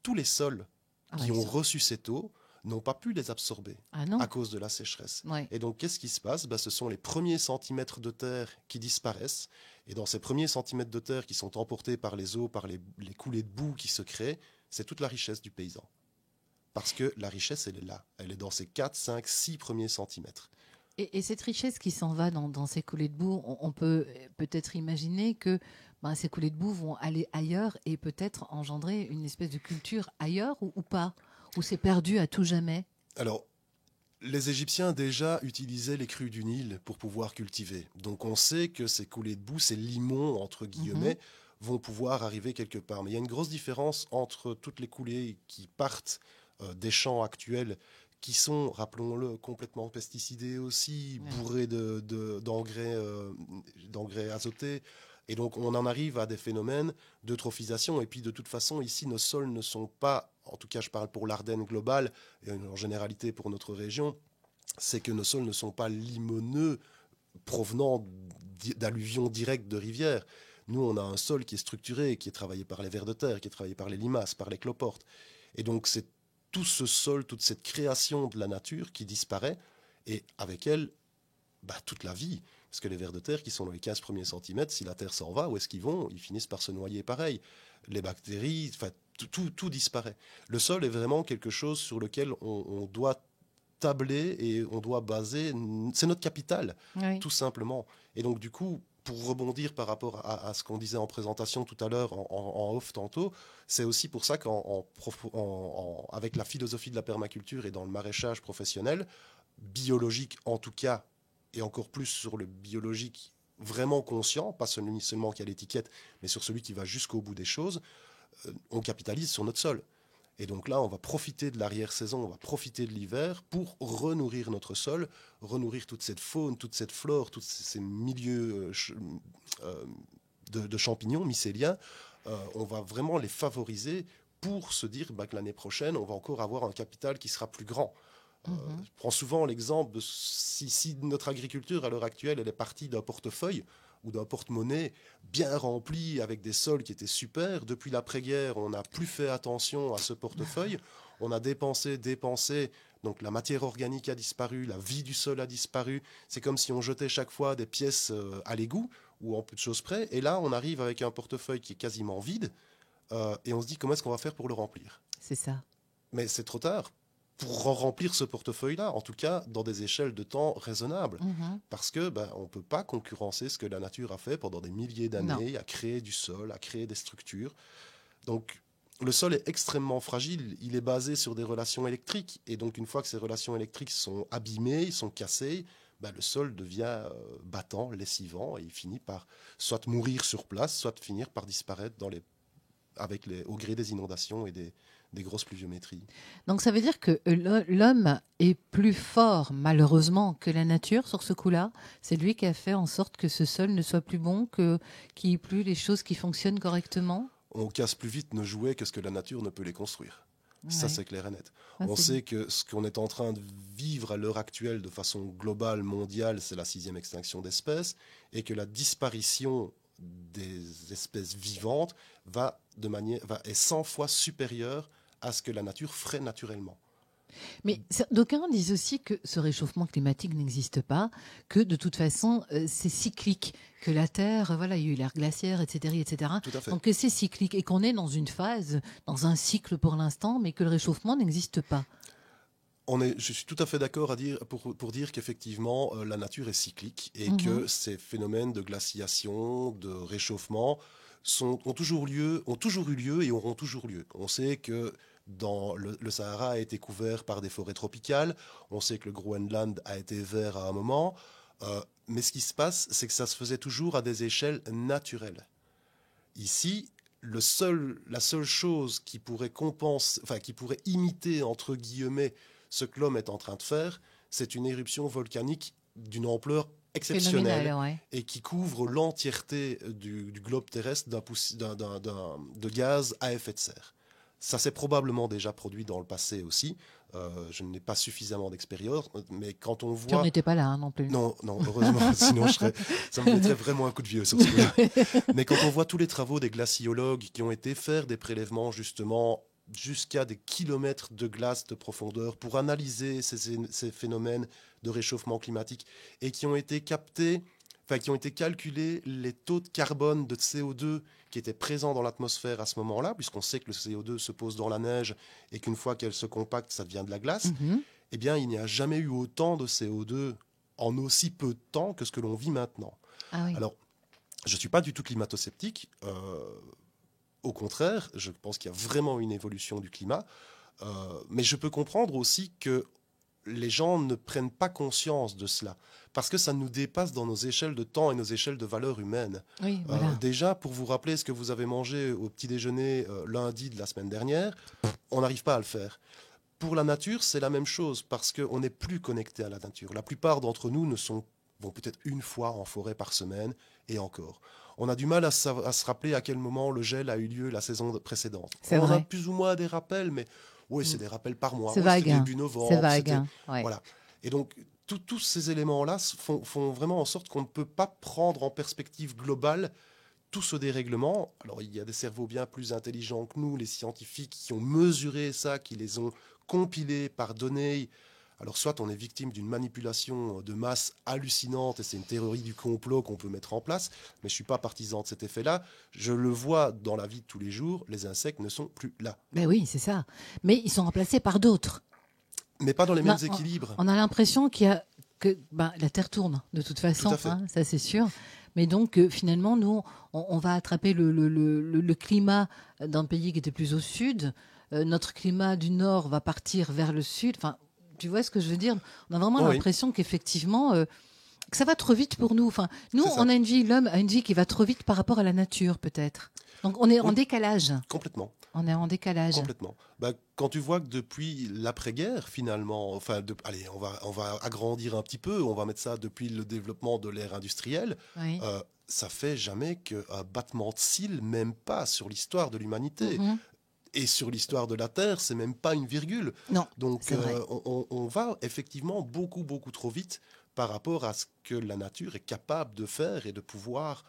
tous les sols Ah, qui ouais, ont reçu cette eau n'ont pas pu les absorber Ah non. à cause de la sécheresse. Oui. Et donc, qu'est-ce qui se passe? Ce sont les premiers centimètres de terre qui disparaissent. Et dans ces premiers centimètres de terre qui sont emportés par les eaux, par les coulées de boue qui se créent, c'est toute la richesse du paysan. Parce que la richesse, elle est là. Elle est dans ces 4, 5, 6 premiers centimètres. Et cette richesse qui s'en va dans ces coulées de boue, on peut peut-être imaginer que ces coulées de boue vont aller ailleurs et peut-être engendrer une espèce de culture ailleurs ou pas, ou c'est perdu à tout jamais. Alors, les Égyptiens déjà utilisaient les crues du Nil pour pouvoir cultiver. Donc on sait que ces coulées de boue, ces limons, entre guillemets, vont pouvoir arriver quelque part. Mais il y a une grosse différence entre toutes les coulées qui partent des champs actuels, qui sont, rappelons-le, complètement pesticidés aussi, bourrés d'engrais azotés. Et donc on en arrive à des phénomènes d'eutrophisation. Et puis de toute façon, ici, nos sols ne sont pas, en tout cas je parle pour l'Ardenne globale, et en généralité pour notre région, c'est que nos sols ne sont pas limoneux provenant d'alluvions directes de rivières. Nous, on a un sol qui est structuré, qui est travaillé par les vers de terre, qui est travaillé par les limaces, par les cloportes. Et donc c'est tout ce sol, toute cette création de la nature qui disparaît, et avec elle, toute la vie. Parce que les vers de terre qui sont dans les 15 premiers centimètres, si la terre s'en va, où est-ce qu'ils vont? Ils finissent par se noyer pareil. Les bactéries, tout disparaît. Le sol est vraiment quelque chose sur lequel on doit tabler et on doit baser. C'est notre capital, tout simplement. Et donc, du coup, pour rebondir par rapport à ce qu'on disait en présentation tout à l'heure, en off tantôt, c'est aussi pour ça qu'avec la philosophie de la permaculture et dans le maraîchage professionnel, biologique en tout cas, et encore plus sur le biologique vraiment conscient, pas seulement qui a l'étiquette, mais sur celui qui va jusqu'au bout des choses, on capitalise sur notre sol. Et donc là, on va profiter de l'arrière-saison, on va profiter de l'hiver pour renourrir notre sol, renourrir toute cette faune, toute cette flore, tous ces milieux de champignons mycéliens. On va vraiment les favoriser pour se dire que l'année prochaine, on va encore avoir un capital qui sera plus grand. Je prends souvent l'exemple de si notre agriculture à l'heure actuelle elle est partie d'un portefeuille ou d'un porte-monnaie bien rempli avec des sols qui étaient super. Depuis l'après-guerre, on n'a plus fait attention à ce portefeuille. On a dépensé. Donc la matière organique a disparu, la vie du sol a disparu. C'est comme si on jetait chaque fois des pièces à l'égout ou en peu de choses près. Et là, on arrive avec un portefeuille qui est quasiment vide et on se dit comment est-ce qu'on va faire pour le remplir? C'est ça. Mais c'est trop tard pour remplir ce portefeuille-là, en tout cas dans des échelles de temps raisonnables. Parce que on ne peut pas concurrencer ce que la nature a fait pendant des milliers d'années, à créer du sol, à créer des structures. Donc le sol est extrêmement fragile, il est basé sur des relations électriques. Et donc une fois que ces relations électriques sont abîmées, ils sont cassées, le sol devient battant, lessivant, et il finit par soit mourir sur place, soit finir par disparaître au gré des inondations et des grosses pluviométries. Donc ça veut dire que l'homme est plus fort, malheureusement, que la nature sur ce coup-là. C'est lui qui a fait en sorte que ce sol ne soit plus bon, qu'il n'y ait plus les choses qui fonctionnent correctement. On casse plus vite nos jouets que ce que la nature ne peut les construire. Ça, c'est clair et net. On sait que ce qu'on est en train de vivre à l'heure actuelle de façon globale, mondiale, c'est la 6e extinction d'espèces, et que la disparition des espèces vivantes est 100 fois supérieure à ce que la nature ferait naturellement. Mais d'aucuns disent aussi que ce réchauffement climatique n'existe pas, que de toute façon c'est cyclique, que la Terre, il y a eu l'ère glaciaire, etc., etc. Tout à fait. Donc que c'est cyclique et qu'on est dans une phase, dans un cycle pour l'instant, mais que le réchauffement n'existe pas. Je suis tout à fait d'accord pour dire qu'effectivement la nature est cyclique et que ces phénomènes de glaciation, de réchauffement ont toujours eu lieu et auront toujours lieu. On sait que le Sahara a été couvert par des forêts tropicales, on sait que le Groenland a été vert à un moment, mais ce qui se passe, c'est que ça se faisait toujours à des échelles naturelles. Ici, la seule chose qui pourrait qui pourrait imiter, entre guillemets, ce que l'homme est en train de faire, c'est une éruption volcanique d'une ampleur exceptionnelle et qui couvre l'entièreté du globe terrestre de gaz à effet de serre. Ça s'est probablement déjà produit dans le passé aussi. Je n'ai pas suffisamment d'expérience, mais quand on voit... Tu n'étais pas là non plus. Non, heureusement, sinon ça me mettrait vraiment un coup de vieux sur ce coup-là. Mais quand on voit tous les travaux des glaciologues qui ont été faire des prélèvements justement jusqu'à des kilomètres de glace de profondeur pour analyser ces phénomènes de réchauffement climatique et qui ont été calculés les taux de carbone de CO2 qui étaient présents dans l'atmosphère à ce moment-là, puisqu'on sait que le CO2 se pose dans la neige et qu'une fois qu'elle se compacte, ça devient de la glace. Eh bien, il n'y a jamais eu autant de CO2 en aussi peu de temps que ce que l'on vit maintenant. Ah oui. Alors, je ne suis pas du tout climato-sceptique. Au contraire, je pense qu'il y a vraiment une évolution du climat. Mais je peux comprendre aussi que les gens ne prennent pas conscience de cela, parce que ça nous dépasse dans nos échelles de temps et nos échelles de valeurs humaines. Oui, voilà. Déjà, pour vous rappeler ce que vous avez mangé au petit déjeuner lundi de la semaine dernière, on n'arrive pas à le faire. Pour la nature, c'est la même chose, parce qu'on n'est plus connecté à la nature. La plupart d'entre nous vont peut-être une fois en forêt par semaine, et encore. On a du mal à se rappeler à quel moment le gel a eu lieu la saison précédente. C'est On a vrai. plus ou moins des rappels, mais oui, c'est des rappels par mois. C'est Oui, vague. c'était début novembre. C'est vague. Ouais. Voilà. Et donc, tous ces éléments-là font vraiment en sorte qu'on ne peut pas prendre en perspective globale tout ce dérèglement. Alors, il y a des cerveaux bien plus intelligents que nous, les scientifiques, qui ont mesuré ça, qui les ont compilés par données. Alors, soit on est victime d'une manipulation de masse hallucinante, et c'est une théorie du complot qu'on peut mettre en place, mais je ne suis pas partisan de cet effet-là. Je le vois dans la vie de tous les jours, les insectes ne sont plus là. Ben oui, c'est ça. Mais ils sont remplacés par d'autres. Mais pas dans les mêmes équilibres. On a l'impression que la Terre tourne, de toute façon, Tout à fait. Ça c'est sûr. Mais donc, finalement, nous, on va attraper le climat d'un pays qui était plus au sud. Notre climat du nord va partir vers le sud. Enfin, tu vois ce que je veux dire? On a vraiment l'impression qu'effectivement, que ça va trop vite pour nous. Enfin, nous, on a une vie, l'homme a une vie qui va trop vite par rapport à la nature, peut-être. Donc, on est en décalage. Complètement. On est en décalage. Complètement. Quand tu vois que depuis l'après-guerre, finalement, allez, on va agrandir un petit peu, on va mettre ça depuis le développement de l'ère industrielle, Oui. ça fait jamais qu'un battement de cils, même pas sur l'histoire de l'humanité. Mhm. Et sur l'histoire de la Terre, c'est même pas une virgule. Non, Donc, c'est vrai. on va effectivement beaucoup, beaucoup trop vite par rapport à ce que la nature est capable de faire et de pouvoir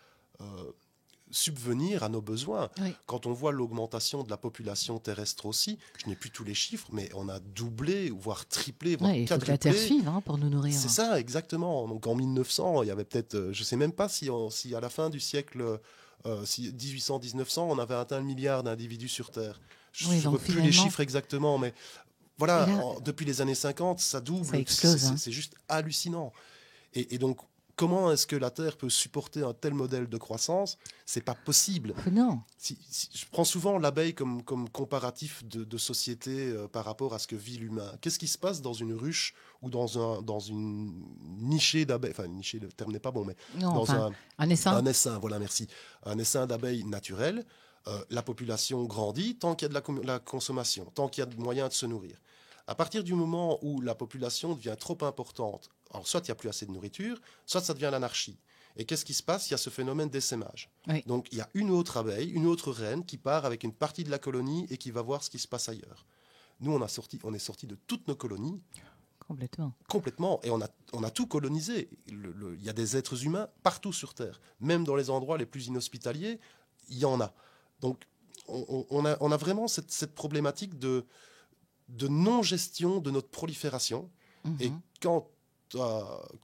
subvenir à nos besoins. Oui. Quand on voit l'augmentation de la population terrestre aussi, je n'ai plus tous les chiffres, mais on a doublé, voire triplé, voire Il faut que quadruplé. la Terre suive pour nous nourrir. C'est ça, exactement. Donc en 1900, il y avait peut-être, je ne sais même pas si à la fin du siècle 1800-1900, on avait atteint le milliard d'individus sur Terre. Je ne vois plus les chiffres exactement, mais voilà, depuis les années 50, ça double. Ça explose. C'est juste hallucinant. Et donc, comment est-ce que la Terre peut supporter un tel modèle de croissance? C'est pas possible. Non. Je prends souvent l'abeille comme comparatif de société par rapport à ce que vit l'humain. Qu'est-ce qui se passe dans une ruche ou dans une nichée d'abeilles? Enfin, une nichée, le terme n'est pas bon, mais non, dans un essaim. Un essaim, voilà, merci. Un essaim d'abeilles naturel. La population grandit tant qu'il y a de la consommation, tant qu'il y a de moyens de se nourrir. À partir du moment où la population devient trop importante, alors soit il n'y a plus assez de nourriture, soit ça devient l'anarchie. Et qu'est-ce qui se passe? Il y a ce phénomène d'essaimage. Oui. Donc il y a une autre abeille, une autre reine qui part avec une partie de la colonie et qui va voir ce qui se passe ailleurs. Nous, on est sorti de toutes nos colonies. Complètement. Et on a tout colonisé. Il y a des êtres humains partout sur Terre. Même dans les endroits les plus inhospitaliers, il y en a. Donc on a vraiment cette problématique de non-gestion de notre prolifération. Mm-hmm. Et quand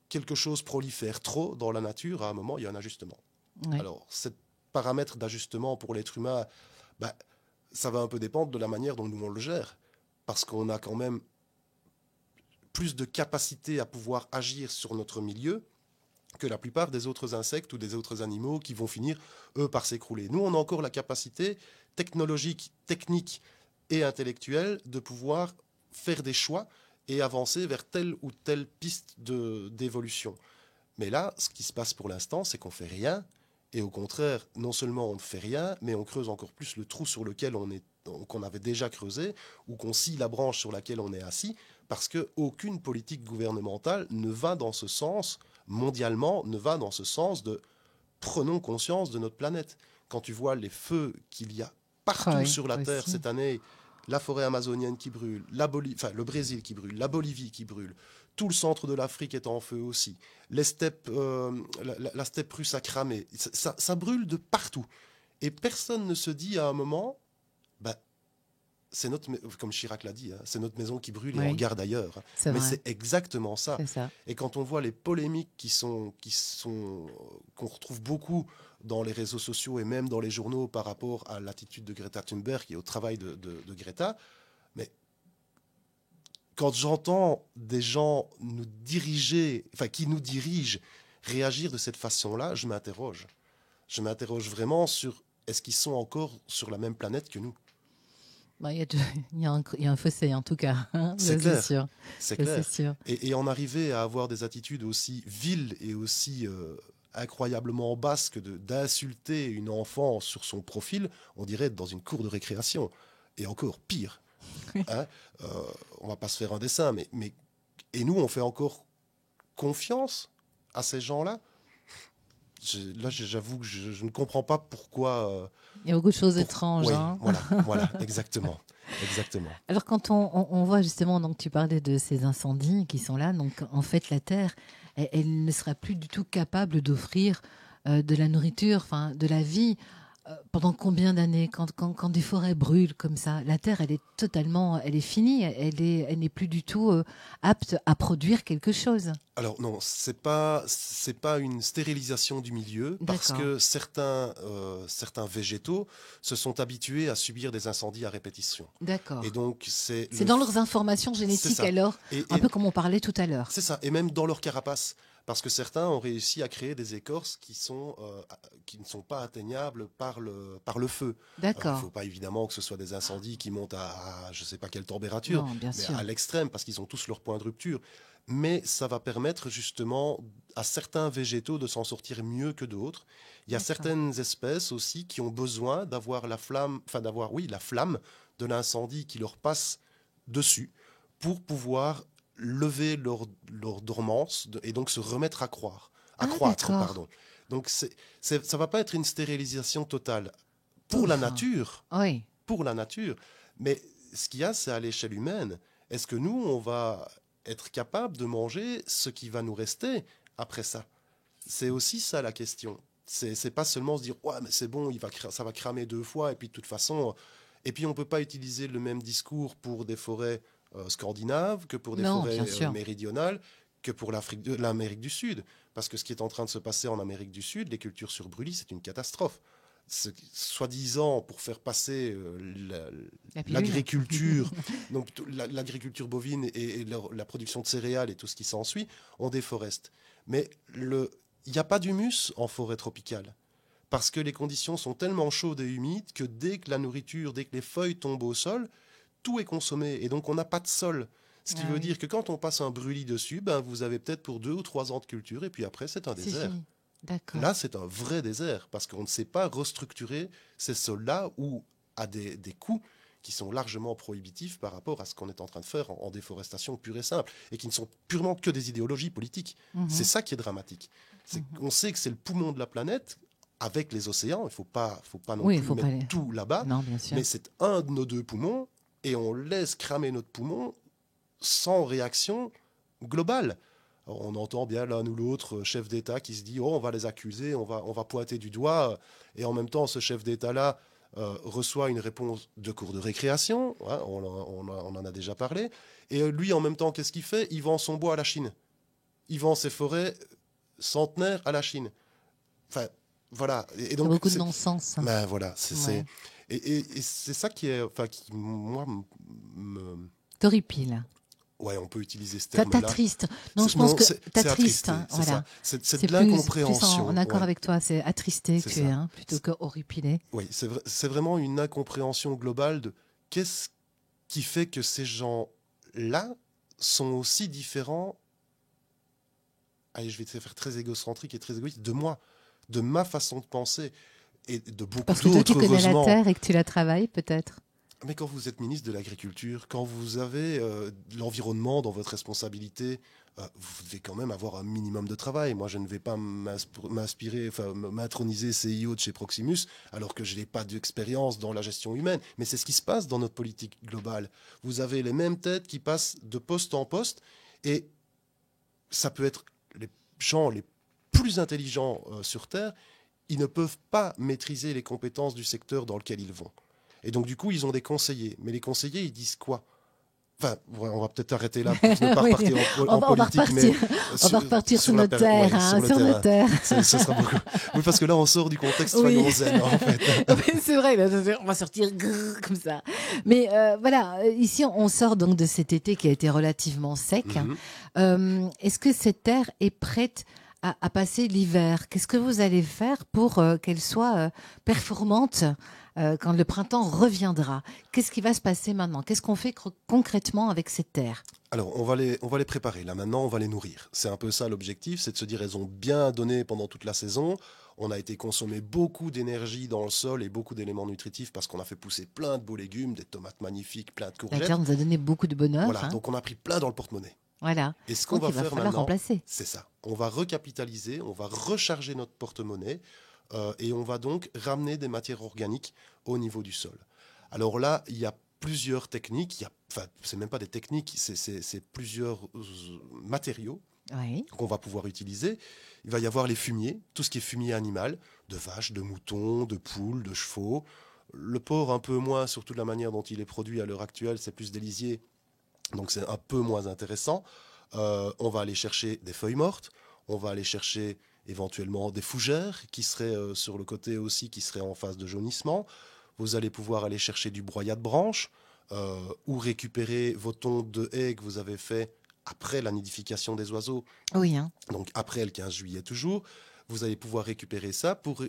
quelque chose prolifère trop dans la nature, à un moment, il y a un ajustement. Oui. Alors, ce paramètre d'ajustement pour l'être humain, ça va un peu dépendre de la manière dont nous on le gère. Parce qu'on a quand même plus de capacité à pouvoir agir sur notre milieu que la plupart des autres insectes ou des autres animaux qui vont finir, eux, par s'écrouler. Nous, on a encore la capacité technologique, technique et intellectuelle de pouvoir faire des choix et avancer vers telle ou telle piste d'évolution. Mais là, ce qui se passe pour l'instant, c'est qu'on ne fait rien. Et au contraire, non seulement on ne fait rien, mais on creuse encore plus le trou sur lequel qu'on avait déjà creusé, ou qu'on scie la branche sur laquelle on est assis, parce qu'aucune politique gouvernementale ne va dans ce sens, mondialement, ne va dans ce sens de prenons conscience de notre planète. Quand tu vois les feux qu'il y a partout sur la Terre cette année, la forêt amazonienne qui brûle, le Brésil qui brûle, la Bolivie qui brûle, tout le centre de l'Afrique est en feu aussi, les steppes, la steppe russe a cramé, ça brûle de partout. Et personne ne se dit à un moment, c'est comme Chirac l'a dit, c'est notre maison qui brûle et on regarde ailleurs. Mais c'est exactement ça. Et quand on voit les polémiques qu'on retrouve beaucoup dans les réseaux sociaux et même dans les journaux par rapport à l'attitude de Greta Thunberg et au travail de Greta, mais quand j'entends des gens nous diriger, enfin qui nous dirigent, réagir de cette façon-là, je m'interroge. Je m'interroge vraiment sur est-ce qu'ils sont encore sur la même planète que nous. Bah, il y a un fossé, en tout cas. Hein, C'est ça, c'est clair, sûr. c'est Ça, c'est clair. sûr. Et en arriver à avoir des attitudes aussi viles et aussi incroyablement basses que d'insulter une enfant sur son profil, on dirait être dans une cour de récréation. Et encore pire. Hein, euh, on va pas se faire un dessin, et nous, on fait encore confiance à ces gens-là. Là, j'avoue que je ne comprends pas pourquoi. Il y a beaucoup de choses étranges. Oui, Hein. voilà, exactement, exactement. Alors quand on voit justement, donc tu parlais de ces incendies qui sont là, donc en fait la Terre, elle ne sera plus du tout capable d'offrir de la nourriture, enfin de la vie. Pendant combien d'années quand des forêts brûlent comme ça, la Terre, elle est finie, elle n'est plus du tout apte à produire quelque chose. Alors non, c'est pas une stérilisation du milieu parce D'accord, que certains végétaux se sont habitués à subir des incendies à répétition. Et d'accord. donc C'est dans leurs informations c'est génétiques ça. alors, Et, un et peu comme on parlait tout à l'heure. c'est ça. Et même dans leur carapace, parce que certains ont réussi à créer des écorces qui ne sont pas atteignables par le feu. Alors, il ne D'accord. faut pas évidemment que ce soit des incendies qui montent à je ne sais pas quelle température, Non, bien mais sûr. à l'extrême, parce qu'ils ont tous leur point de rupture. Mais ça va permettre justement à certains végétaux de s'en sortir mieux que d'autres. Il y a D'accord. certaines espèces aussi qui ont besoin d'avoir la flamme de l'incendie qui leur passe dessus pour pouvoir lever leur dormance et donc se remettre à Ah, croître, d'accord. pardon. Donc ça va pas être une stérilisation totale pour la Ouf. nature, Oui. pour la nature. Mais ce qu'il y a, c'est à l'échelle humaine. Est-ce que nous, on va être capable de manger ce qui va nous rester après ça? C'est aussi ça la question. C'est pas seulement se dire ouais mais c'est bon, ça va cramer 2 fois et puis de toute façon et puis on peut pas utiliser le même discours pour des forêts scandinaves que pour des Non, forêts bien sûr. méridionales que pour l'Amérique du Sud parce que ce qui est en train de se passer en Amérique du Sud, les cultures sur brûlis, c'est une catastrophe. Soi-disant pour faire passer La pilule. l'agriculture, donc l'agriculture bovine et la production de céréales et tout ce qui s'ensuit, on déforeste. Mais il n'y a pas d'humus en forêt tropicale. Parce que les conditions sont tellement chaudes et humides que dès que la nourriture, dès que les feuilles tombent au sol, tout est consommé. Et donc on n'a pas de sol. Ce qui Ah veut oui. dire que quand on passe un brûlis dessus, ben, vous avez peut-être pour 2 ou 3 ans de culture et puis après c'est un C'est désert. fini. D'accord. Là, c'est un vrai désert parce qu'on ne sait pas restructurer ces sols-là ou à des coûts qui sont largement prohibitifs par rapport à ce qu'on est en train de faire en déforestation pure et simple et qui ne sont purement que des idéologies politiques. Mhm. C'est ça qui est dramatique. C'est qu'on sait que c'est le poumon de la planète avec les océans. Il faut pas non Oui, il plus faut pas mettre aller. tout là-bas, Non, bien sûr. mais c'est un de nos 2 poumons et on laisse cramer notre poumon sans réaction globale. Alors, on entend bien l'un ou l'autre chef d'État qui se dit oh, on va les accuser, on va pointer du doigt, et en même temps ce chef d'État-là reçoit une réponse de cours de récréation, hein, on en a déjà parlé, et lui en même temps qu'est-ce qu'il fait? Il vend son bois à la Chine, il vend ses forêts centenaires à la Chine. Enfin voilà, et Il y a donc beaucoup de non-sens. ben voilà, Ouais. et c'est ça qui est, enfin qui moi T'horripile. ouais, on peut utiliser ce T'as terme-là. triste. Non, je pense que t'as C'est triste. attristé, Hein, c'est voilà. ça. C'est C'est de plus en l'incompréhension. accord Ouais, avec toi. C'est attristé c'est que tu es, ça. hein, plutôt que horripilé. Oui, c'est vraiment une incompréhension globale de qu'est-ce qui fait que ces gens-là sont aussi différents. Allez, je vais te faire très égocentrique et très égoïste de moi, de ma façon de penser et de beaucoup Parce que toi, tu d'autres, connais la heureusement. terre et que tu la travailles, peut-être. Mais quand vous êtes ministre de l'Agriculture, quand vous avez l'environnement dans votre responsabilité, vous devez quand même avoir un minimum de travail. Moi, je ne vais pas m'introniser CIO de chez Proximus, alors que je n'ai pas d'expérience dans la gestion humaine. Mais c'est ce qui se passe dans notre politique globale. Vous avez les mêmes têtes qui passent de poste en poste, et ça peut être les gens les plus intelligents sur Terre, ils ne peuvent pas maîtriser les compétences du secteur dans lequel ils vont. Et donc, du coup, ils ont des conseillers. Mais les conseillers, ils disent quoi? Enfin, on va peut-être arrêter là pour ne pas repartir en politique. On va repartir sur nos terres, sur nos terres. Ce sera beaucoup. Oui, parce que là, on sort du contexte soyons zen, en fait. Oui, c'est vrai, on va sortir comme ça. Mais voilà, ici, on sort donc de cet été qui a été relativement sec. Est-ce que cette terre est prête à passer l'hiver? Qu'est-ce que vous allez faire pour qu'elle soit performante quand le printemps reviendra? Qu'est-ce qui va se passer maintenant? Qu'est-ce qu'on fait concrètement avec cette terre? Alors, on va les préparer. Là, maintenant, on va les nourrir. C'est un peu ça l'objectif, c'est de se dire, elles ont bien donné pendant toute la saison. On a été consommer beaucoup d'énergie dans le sol et beaucoup d'éléments nutritifs parce qu'on a fait pousser plein de beaux légumes, des tomates magnifiques, plein de courgettes. La terre nous a donné beaucoup de bonheur. Voilà, donc on a pris plein dans le porte-monnaie. Voilà. Et ce qu'on va faire maintenant, remplacer. C'est ça. On va recapitaliser, on va recharger notre porte-monnaie et on va donc ramener des matières organiques au niveau du sol. Alors là, il y a plusieurs techniques. Enfin, c'est même pas des techniques, c'est plusieurs matériaux qu'on va pouvoir utiliser. Il va y avoir les fumiers, tout ce qui est fumier animal, de vaches, de moutons, de poules, de chevaux. Le porc, un peu moins, surtout de la manière dont il est produit à l'heure actuelle, c'est plus des lisiers. Donc c'est un peu moins intéressant. On va aller chercher des feuilles mortes, on va aller chercher éventuellement des fougères qui seraient sur le côté aussi, qui seraient en phase de jaunissement. Vous allez pouvoir aller chercher du broyat de branches ou récupérer vos tontes de haies que vous avez fait après la nidification des oiseaux. Oui. Donc après le 15 juillet toujours. Vous allez pouvoir récupérer ça pour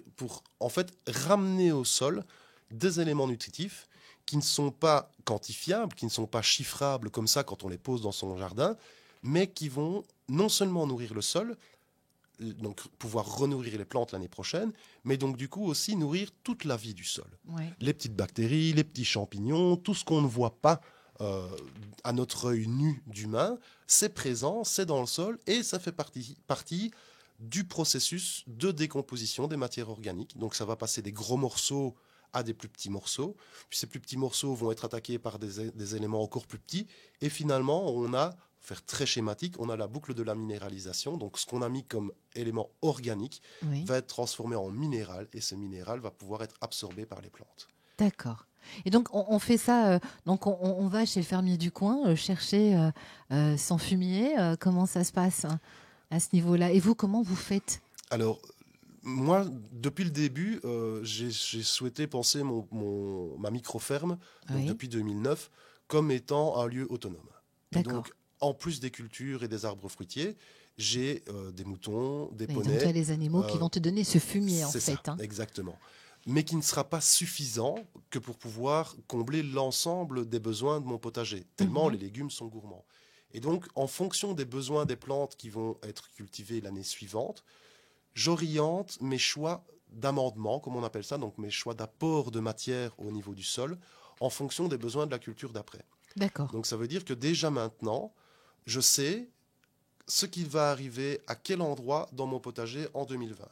en fait ramener au sol des éléments nutritifs qui ne sont pas quantifiables, qui ne sont pas chiffrables comme ça quand on les pose dans son jardin, mais qui vont non seulement nourrir le sol, donc pouvoir renourrir les plantes l'année prochaine, mais donc du coup aussi nourrir toute la vie du sol. Ouais. Les petites bactéries, les petits champignons, tout ce qu'on ne voit pas à notre œil nu d'humain, c'est présent, c'est dans le sol et ça fait partie du processus de décomposition des matières organiques. Donc ça va passer des gros morceaux à des plus petits morceaux. Puis ces plus petits morceaux vont être attaqués par des éléments encore plus petits. Et finalement, on a, pour faire très schématique, on a la boucle de la minéralisation. Donc ce qu'on a mis comme élément organique va être transformé en minéral. Et ce minéral va pouvoir être absorbé par les plantes. D'accord. Et donc on fait ça, donc on va chez le fermier du coin chercher son fumier. Comment ça se passe à ce niveau-là? Et vous, comment vous faites? Alors, moi, depuis le début, j'ai souhaité penser ma micro-ferme, depuis 2009, comme étant un lieu autonome. Et donc, en plus des cultures et des arbres fruitiers, j'ai des moutons, des poneys. Donc, tu as les animaux qui vont te donner ce fumier, en fait. C'est ça, exactement. Mais qui ne sera pas suffisant que pour pouvoir combler l'ensemble des besoins de mon potager, tellement les légumes sont gourmands. Et donc, en fonction des besoins des plantes qui vont être cultivées l'année suivante, j'oriente mes choix d'amendement, comme on appelle ça, donc mes choix d'apport de matière au niveau du sol, en fonction des besoins de la culture d'après. D'accord. Donc ça veut dire que déjà maintenant, je sais ce qui va arriver à quel endroit dans mon potager en 2020.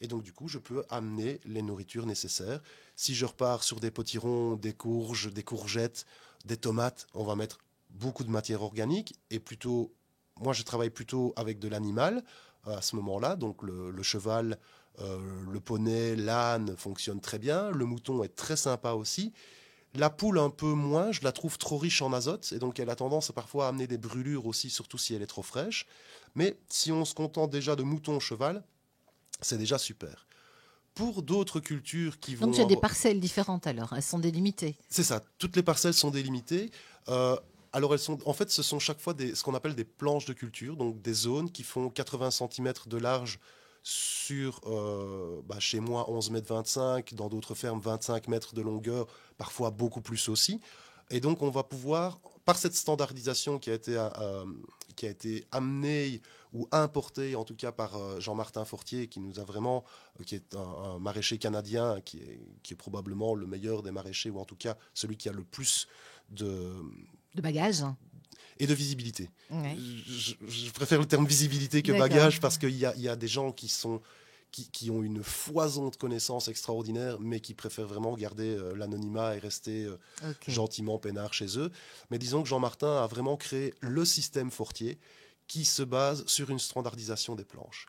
Et donc du coup, je peux amener les nourritures nécessaires. Si je repars sur des potirons, des courges, des courgettes, des tomates, on va mettre beaucoup de matière organique et plutôt, moi je travaille plutôt avec de l'animal à ce moment-là, donc le cheval, le poney, l'âne fonctionne très bien, le mouton est très sympa aussi. La poule un peu moins, je la trouve trop riche en azote et donc elle a tendance parfois à amener des brûlures aussi, surtout si elle est trop fraîche. Mais si on se contente déjà de mouton, cheval, c'est déjà super. Pour d'autres cultures qui vont... Donc tu as des parcelles différentes alors, elles sont délimitées. C'est ça, toutes les parcelles sont délimitées. Alors en fait, ce sont chaque fois ce qu'on appelle des planches de culture, donc des zones qui font 80 cm de large sur, chez moi, 11,25 m, dans d'autres fermes, 25 mètres de longueur, parfois beaucoup plus aussi. Et donc, on va pouvoir, par cette standardisation qui a été amenée ou importée, en tout cas par Jean-Martin Fortier, qui est un maraîcher canadien, qui est probablement le meilleur des maraîchers, ou en tout cas celui qui a le plus de bagages et de visibilité. Ouais. Je préfère le terme visibilité que bagage parce qu'il y a des gens qui ont une foison de connaissances extraordinaires, mais qui préfèrent vraiment garder l'anonymat et rester gentiment peinards chez eux. Mais disons que Jean-Martin a vraiment créé le système Fortier qui se base sur une standardisation des planches.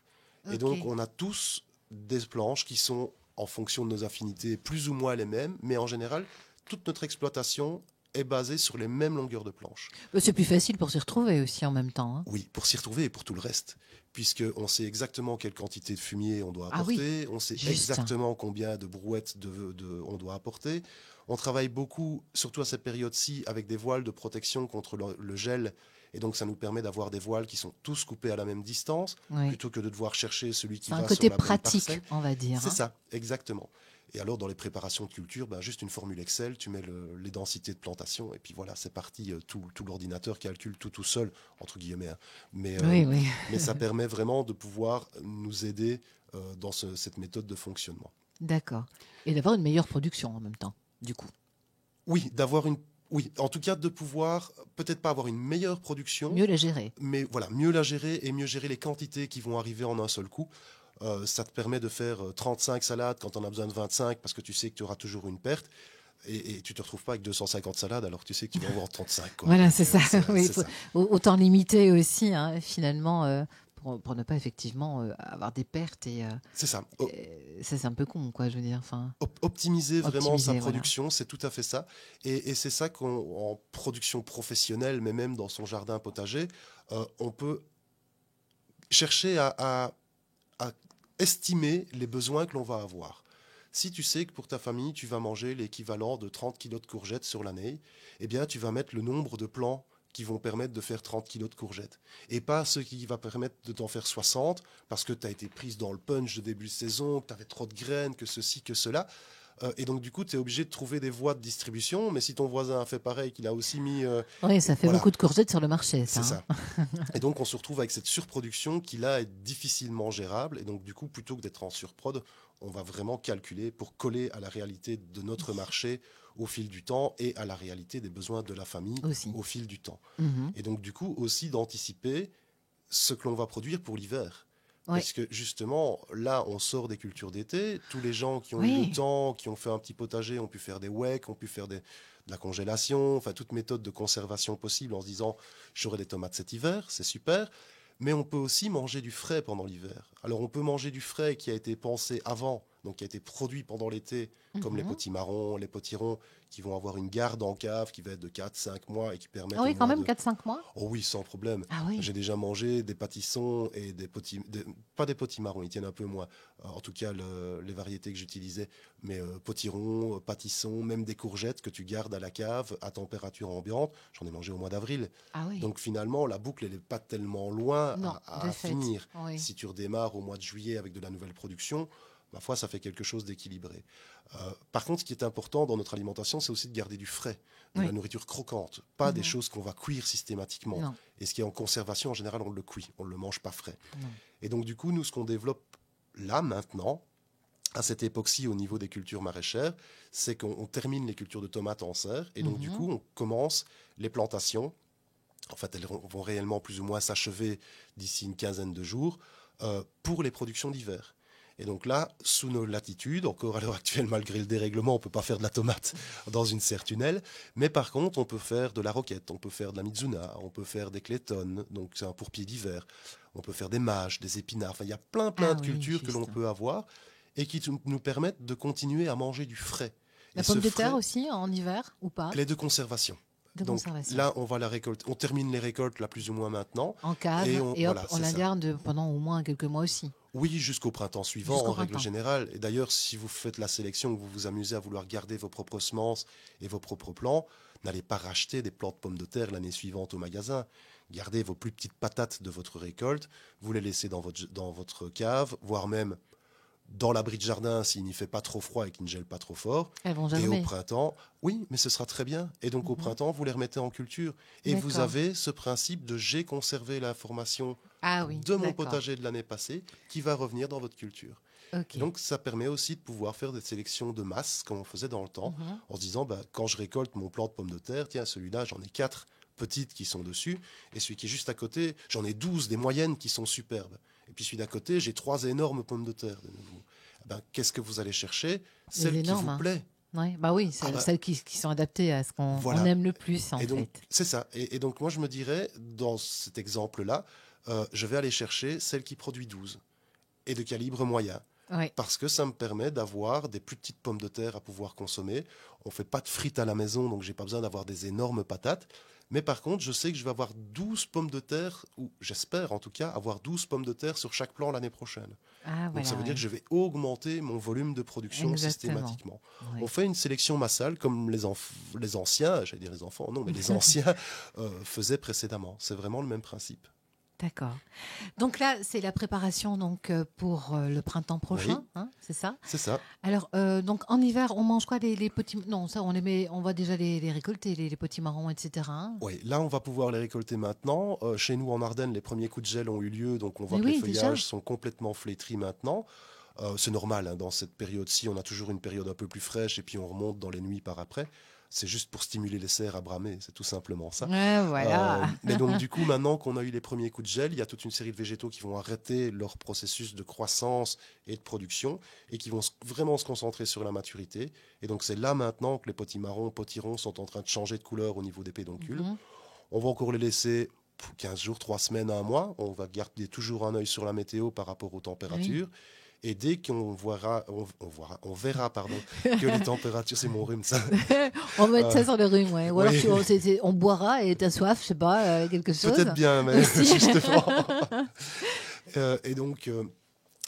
Et donc, on a tous des planches qui sont, en fonction de nos affinités, plus ou moins les mêmes, mais en général, toute notre exploitation est basé sur les mêmes longueurs de planche. C'est plus facile pour s'y retrouver aussi en même temps. Hein. Oui, pour s'y retrouver et pour tout le reste, puisqu'on sait exactement quelle quantité de fumier on doit Ah oui, apporter, on sait juste. exactement combien de brouettes on doit apporter. On travaille beaucoup, surtout à cette période-ci, avec des voiles de protection contre le gel, et donc ça nous permet d'avoir des voiles qui sont tous coupés à la même distance, Oui. plutôt que de devoir chercher celui qui C'est un va côté sur la bonne pratique, parcelle. on va dire. C'est hein. ça, exactement. Et alors, dans les préparations de culture, juste une formule Excel, tu mets les densités de plantation, et puis voilà, c'est parti, tout l'ordinateur calcule tout seul, entre guillemets. Hein. Mais, Oui. mais ça permet vraiment de pouvoir nous aider dans cette méthode de fonctionnement. D'accord. Et d'avoir une meilleure production en même temps, du coup. Oui, oui, en tout cas de pouvoir, peut-être pas avoir une meilleure production, Mieux la gérer. mais voilà, mieux la gérer et mieux gérer les quantités qui vont arriver en un seul coup. Ça te permet de faire 35 salades quand on a besoin de 25 parce que tu sais que tu auras toujours une perte. Et tu te retrouves pas avec 250 salades alors que tu sais que tu vas avoir 35. Quoi. Voilà, c'est ça. Oui, ça. Autant limiter aussi, hein, finalement, pour ne pas effectivement avoir des pertes. C'est ça. Ça, c'est un peu con, quoi, je veux dire. Enfin, Optimiser vraiment sa voilà. production, c'est tout à fait ça. Et c'est ça qu'en production professionnelle, mais même dans son jardin potager, on peut chercher à estimer les besoins que l'on va avoir. Si tu sais que pour ta famille, tu vas manger l'équivalent de 30 kilos de courgettes sur l'année, eh bien, tu vas mettre le nombre de plants qui vont permettre de faire 30 kilos de courgettes. Et pas ceux qui vont permettre de t'en faire 60, parce que tu as été prise dans le punch de début de saison, que tu avais trop de graines, que ceci, que cela. Et donc, du coup, tu es obligé de trouver des voies de distribution. Mais si ton voisin a fait pareil, qu'il a aussi mis... oui, ça fait voilà. beaucoup de courgettes sur le marché, ça. C'est ça. Et donc, on se retrouve avec cette surproduction qui, là, est difficilement gérable. Et donc, du coup, plutôt que d'être en surprod, on va vraiment calculer pour coller à la réalité de notre marché au fil du temps et à la réalité des besoins de la famille aussi. au fil du temps. Mm-hmm. Et donc, du coup, aussi d'anticiper ce que l'on va produire pour l'hiver. Ouais. Parce que justement, là, on sort des cultures d'été. Tous les gens qui ont Oui. eu le temps, qui ont fait un petit potager, ont pu faire des weks, ont pu faire de la congélation, enfin toute méthode de conservation possible en se disant j'aurai des tomates cet hiver, c'est super. Mais on peut aussi manger du frais pendant l'hiver. Alors on peut manger du frais qui a été pensé avant, donc qui a été produit pendant l'été, comme les potimarrons, les potirons, qui vont avoir une garde en cave qui va être de 4-5 mois et qui permettent... Ah oui, quand même, 4-5 mois. Oh oui, sans problème. Ah oui. J'ai déjà mangé des pâtissons et pas des potimarrons, ils tiennent un peu moins. En tout cas, les variétés que j'utilisais, mais potirons, pâtissons, même des courgettes que tu gardes à la cave à température ambiante. J'en ai mangé au mois d'avril. Ah oui. Donc finalement, la boucle, elle n'est pas tellement loin Non, à finir. Oui. Si tu redémarres au mois de juillet avec de la nouvelle production, ma foi, ça fait quelque chose d'équilibré. Par contre, ce qui est important dans notre alimentation, c'est aussi de garder du frais, de la nourriture croquante, pas des choses qu'on va cuire systématiquement. Non. Et ce qui est en conservation, en général, on le cuit, on ne le mange pas frais. Non. Et donc, du coup, nous, ce qu'on développe là, maintenant, à cette époque-ci, au niveau des cultures maraîchères, c'est qu'on termine les cultures de tomates en serre, et donc, du coup, on commence les plantations. En fait, elles vont réellement plus ou moins s'achever d'ici une quinzaine de jours pour les productions d'hiver. Et donc là, sous nos latitudes, encore à l'heure actuelle, malgré le dérèglement, on ne peut pas faire de la tomate dans une serre tunnel. Mais par contre, on peut faire de la roquette, on peut faire de la mizuna, on peut faire des clétones, donc c'est un pourpier d'hiver. On peut faire des mâches, des épinards. Enfin, il y a plein de cultures que l'on peut avoir et qui nous permettent de continuer à manger du frais. La pomme de terre aussi, en hiver, ou pas? Elle est de conservation. Donc là, on va la récolter. On termine les récoltes là plus ou moins maintenant. En cave, et hop, on la garde pendant au moins quelques mois aussi. Oui, jusqu'au printemps suivant, en règle générale. Et d'ailleurs, si vous faites la sélection, que vous vous amusez à vouloir garder vos propres semences et vos propres plants, n'allez pas racheter des plants de pommes de terre l'année suivante au magasin. Gardez vos plus petites patates de votre récolte, vous les laissez dans votre cave, voire même dans l'abri de jardin s'il n'y fait pas trop froid et qu'il ne gèle pas trop fort. Elles vont germer. Et au printemps, oui, mais ce sera très bien. Et donc au printemps, vous les remettez en culture. Et vous avez ce principe de j'ai conservé l'information de mon potager de l'année passée qui va revenir dans votre culture. Okay. Donc ça permet aussi de pouvoir faire des sélections de masse comme on faisait dans le temps, en se disant quand je récolte mon plant de pommes de terre, tiens, celui-là, j'en ai 4 petites qui sont dessus, et celui qui est juste à côté, j'en ai 12 des moyennes qui sont superbes. Et puis celui d'à côté, j'ai 3 énormes pommes de terre de nouveau. Qu'est-ce que vous allez chercher? Celle qui vous plaît. Ouais, oui, celles qui sont adaptées à ce qu'on aime le plus, en fait. C'est ça. Et donc, moi, je me dirais, dans cet exemple-là, je vais aller chercher celle qui produit 12 et de calibre moyen. Ouais. parce que ça me permet d'avoir des plus petites pommes de terre à pouvoir consommer. On ne fait pas de frites à la maison, donc j'ai pas besoin d'avoir des énormes patates. Mais par contre, je sais que je vais avoir 12 pommes de terre, ou j'espère en tout cas avoir 12 pommes de terre sur chaque plant l'année prochaine. Ah, Donc ça voilà, veut dire ouais. que je vais augmenter mon volume de production Exactement. systématiquement. On Oui. fait une sélection massale comme les anciens, j'allais dire les enfants, non, mais les anciens faisaient précédemment. C'est vraiment le même principe. D'accord. Donc là, c'est la préparation donc pour le printemps Oui, prochain, hein, c'est ça? c'est ça. Alors, donc en hiver, on mange quoi les petits... Non, ça, on les met, on va déjà les récolter, les potimarrons, etc., hein. Oui, là, on va pouvoir les récolter maintenant. Chez nous, en Ardennes, les premiers coups de gel ont eu lieu, donc on voit Mais que les oui, déjà. feuillages sont complètement flétris maintenant. C'est normal, hein, dans cette période-ci, on a toujours une période un peu plus fraîche et puis on remonte dans les nuits par après. C'est juste pour stimuler les serres à bramer, c'est tout simplement ça. Ouais, voilà. Mais donc du coup, maintenant qu'on a eu les premiers coups de gel, il y a toute une série de végétaux qui vont arrêter leur processus de croissance et de production et qui vont vraiment se concentrer sur la maturité. Et donc c'est là maintenant que les potimarrons, potirons sont en train de changer de couleur au niveau des pédoncules. Mhm. On va encore les laisser 15 jours, 3 semaines à un mois. On va garder toujours un œil sur la météo par rapport aux Oui. températures. Et dès qu'on on verra, pardon, que les températures, c'est mon rhume, ça. On va mettre Euh, ça sur le rhume, ouais. Ou alors oui, on boira et t'as soif, je sais pas, quelque chose. peut-être bien, mais Aussi. justement. Et donc,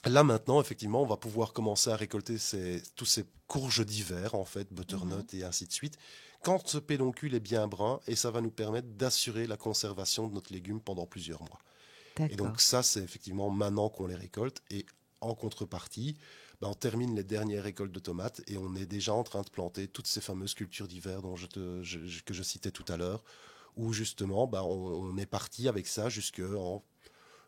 là maintenant, effectivement, on va pouvoir commencer à récolter tous ces courges d'hiver, en fait, Mhm. butternut et ainsi de suite, quand ce pédoncule est bien brun, et ça va nous permettre d'assurer la conservation de notre légume pendant plusieurs mois. Et D'accord. donc ça, c'est effectivement maintenant qu'on les récolte. Et en contrepartie, on termine les dernières récoltes de tomates et on est déjà en train de planter toutes ces fameuses cultures d'hiver que je citais tout à l'heure, où justement, on est parti avec ça jusqu'en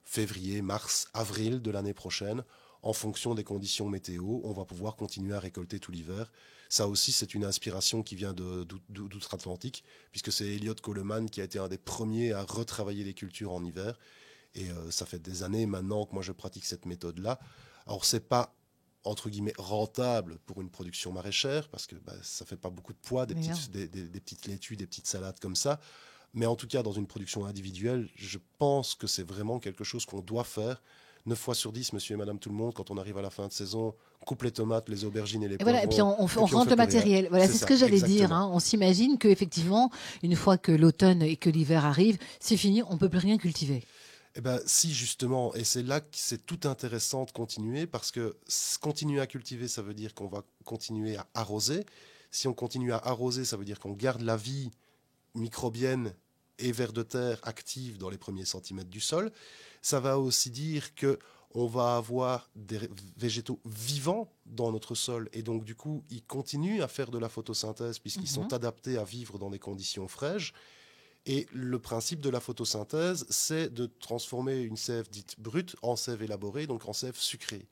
février, mars, avril de l'année prochaine. En fonction des conditions météo, on va pouvoir continuer à récolter tout l'hiver. Ça aussi, c'est une inspiration qui vient d'outre-Atlantique, puisque c'est Elliot Coleman qui a été un des premiers à retravailler les cultures en hiver. Et ça fait des années maintenant que moi je pratique cette méthode-là. Alors c'est pas entre guillemets rentable pour une production maraîchère parce que ça fait pas beaucoup de poids, Mais non. des petites laitues, des petites salades comme ça. Mais en tout cas, dans une production individuelle, je pense que c'est vraiment quelque chose qu'on doit faire. 9 fois sur 10, monsieur et madame tout le monde, quand on arrive à la fin de saison, coupe les tomates, les aubergines et les Et voilà, et puis poivrons, et on puis on rentre fait le plus rien. matériel. Voilà, C'est c'est ce ça, que j'allais dire, exactement. hein. On s'imagine que effectivement, une fois que l'automne et que l'hiver arrivent, c'est fini, on peut plus rien cultiver. Eh ben, si, justement, et c'est là que c'est tout intéressant de continuer, parce que continuer à cultiver, ça veut dire qu'on va continuer à arroser. Si on continue à arroser, ça veut dire qu'on garde la vie microbienne et vers de terre active dans les premiers centimètres du sol. Ça va aussi dire que on va avoir des végétaux vivants dans notre sol, et donc du coup, ils continuent à faire de la photosynthèse puisqu'ils Mhm. sont adaptés à vivre dans des conditions fraîches. Et le principe de la photosynthèse, c'est de transformer une sève dite brute en sève élaborée, donc en sève sucrée.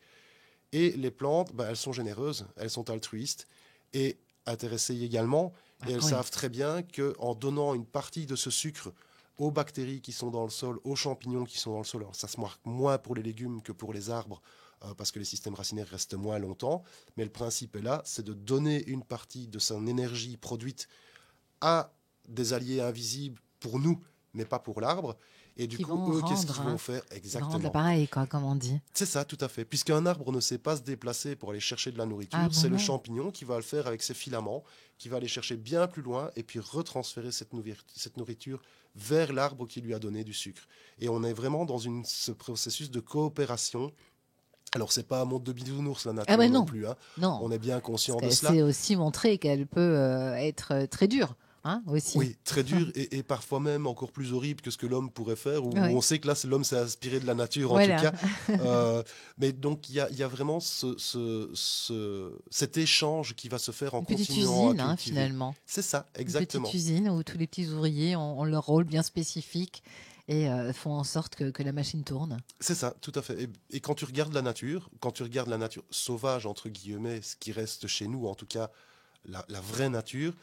Et les plantes, elles sont généreuses, elles sont altruistes et intéressées également. Ah, Et elles oui. savent très bien qu'en donnant une partie de ce sucre aux bactéries qui sont dans le sol, aux champignons qui sont dans le sol, alors ça se marque moins pour les légumes que pour les arbres, parce que les systèmes racinaires restent moins longtemps. Mais le principe est là, c'est de donner une partie de son énergie produite à des alliés invisibles pour nous, mais pas pour l'arbre. Et du Qui coup, vont eux, qu'est-ce rendre, qu'ils vont hein, faire qui vont rendre exactement? l'appareil, quoi, comme on dit. C'est ça, tout à fait. Puisqu'un arbre ne sait pas se déplacer pour aller chercher de la Ah nourriture, bon, c'est le non. champignon qui va le faire avec ses filaments, qui va aller chercher bien plus loin et puis retransférer cette nourriture vers l'arbre qui lui a donné du sucre. Et on est vraiment dans ce processus de coopération. Alors, c'est pas un monde de bisounours, la Ah nature ben non non, plus, hein. non. On est bien Parce conscient de que cela. c'est aussi montrer qu'elle peut être très dure, hein, aussi. Oui, très dur et parfois même encore plus horrible que ce que l'homme pourrait faire, où Oui, on sait que là, l'homme s'est inspiré de la nature en tout voilà. cas. Mais donc, il y a vraiment cet échange qui va se faire en Une petite continuant à usine, hein, cultiver. finalement. C'est ça, Une petite exactement. usine où tous les petits ouvriers ont leur rôle bien spécifique et font en sorte que la machine tourne. C'est ça, tout à fait. Et quand tu regardes la nature, sauvage, entre guillemets, ce qui reste chez nous, en tout cas, la vraie nature,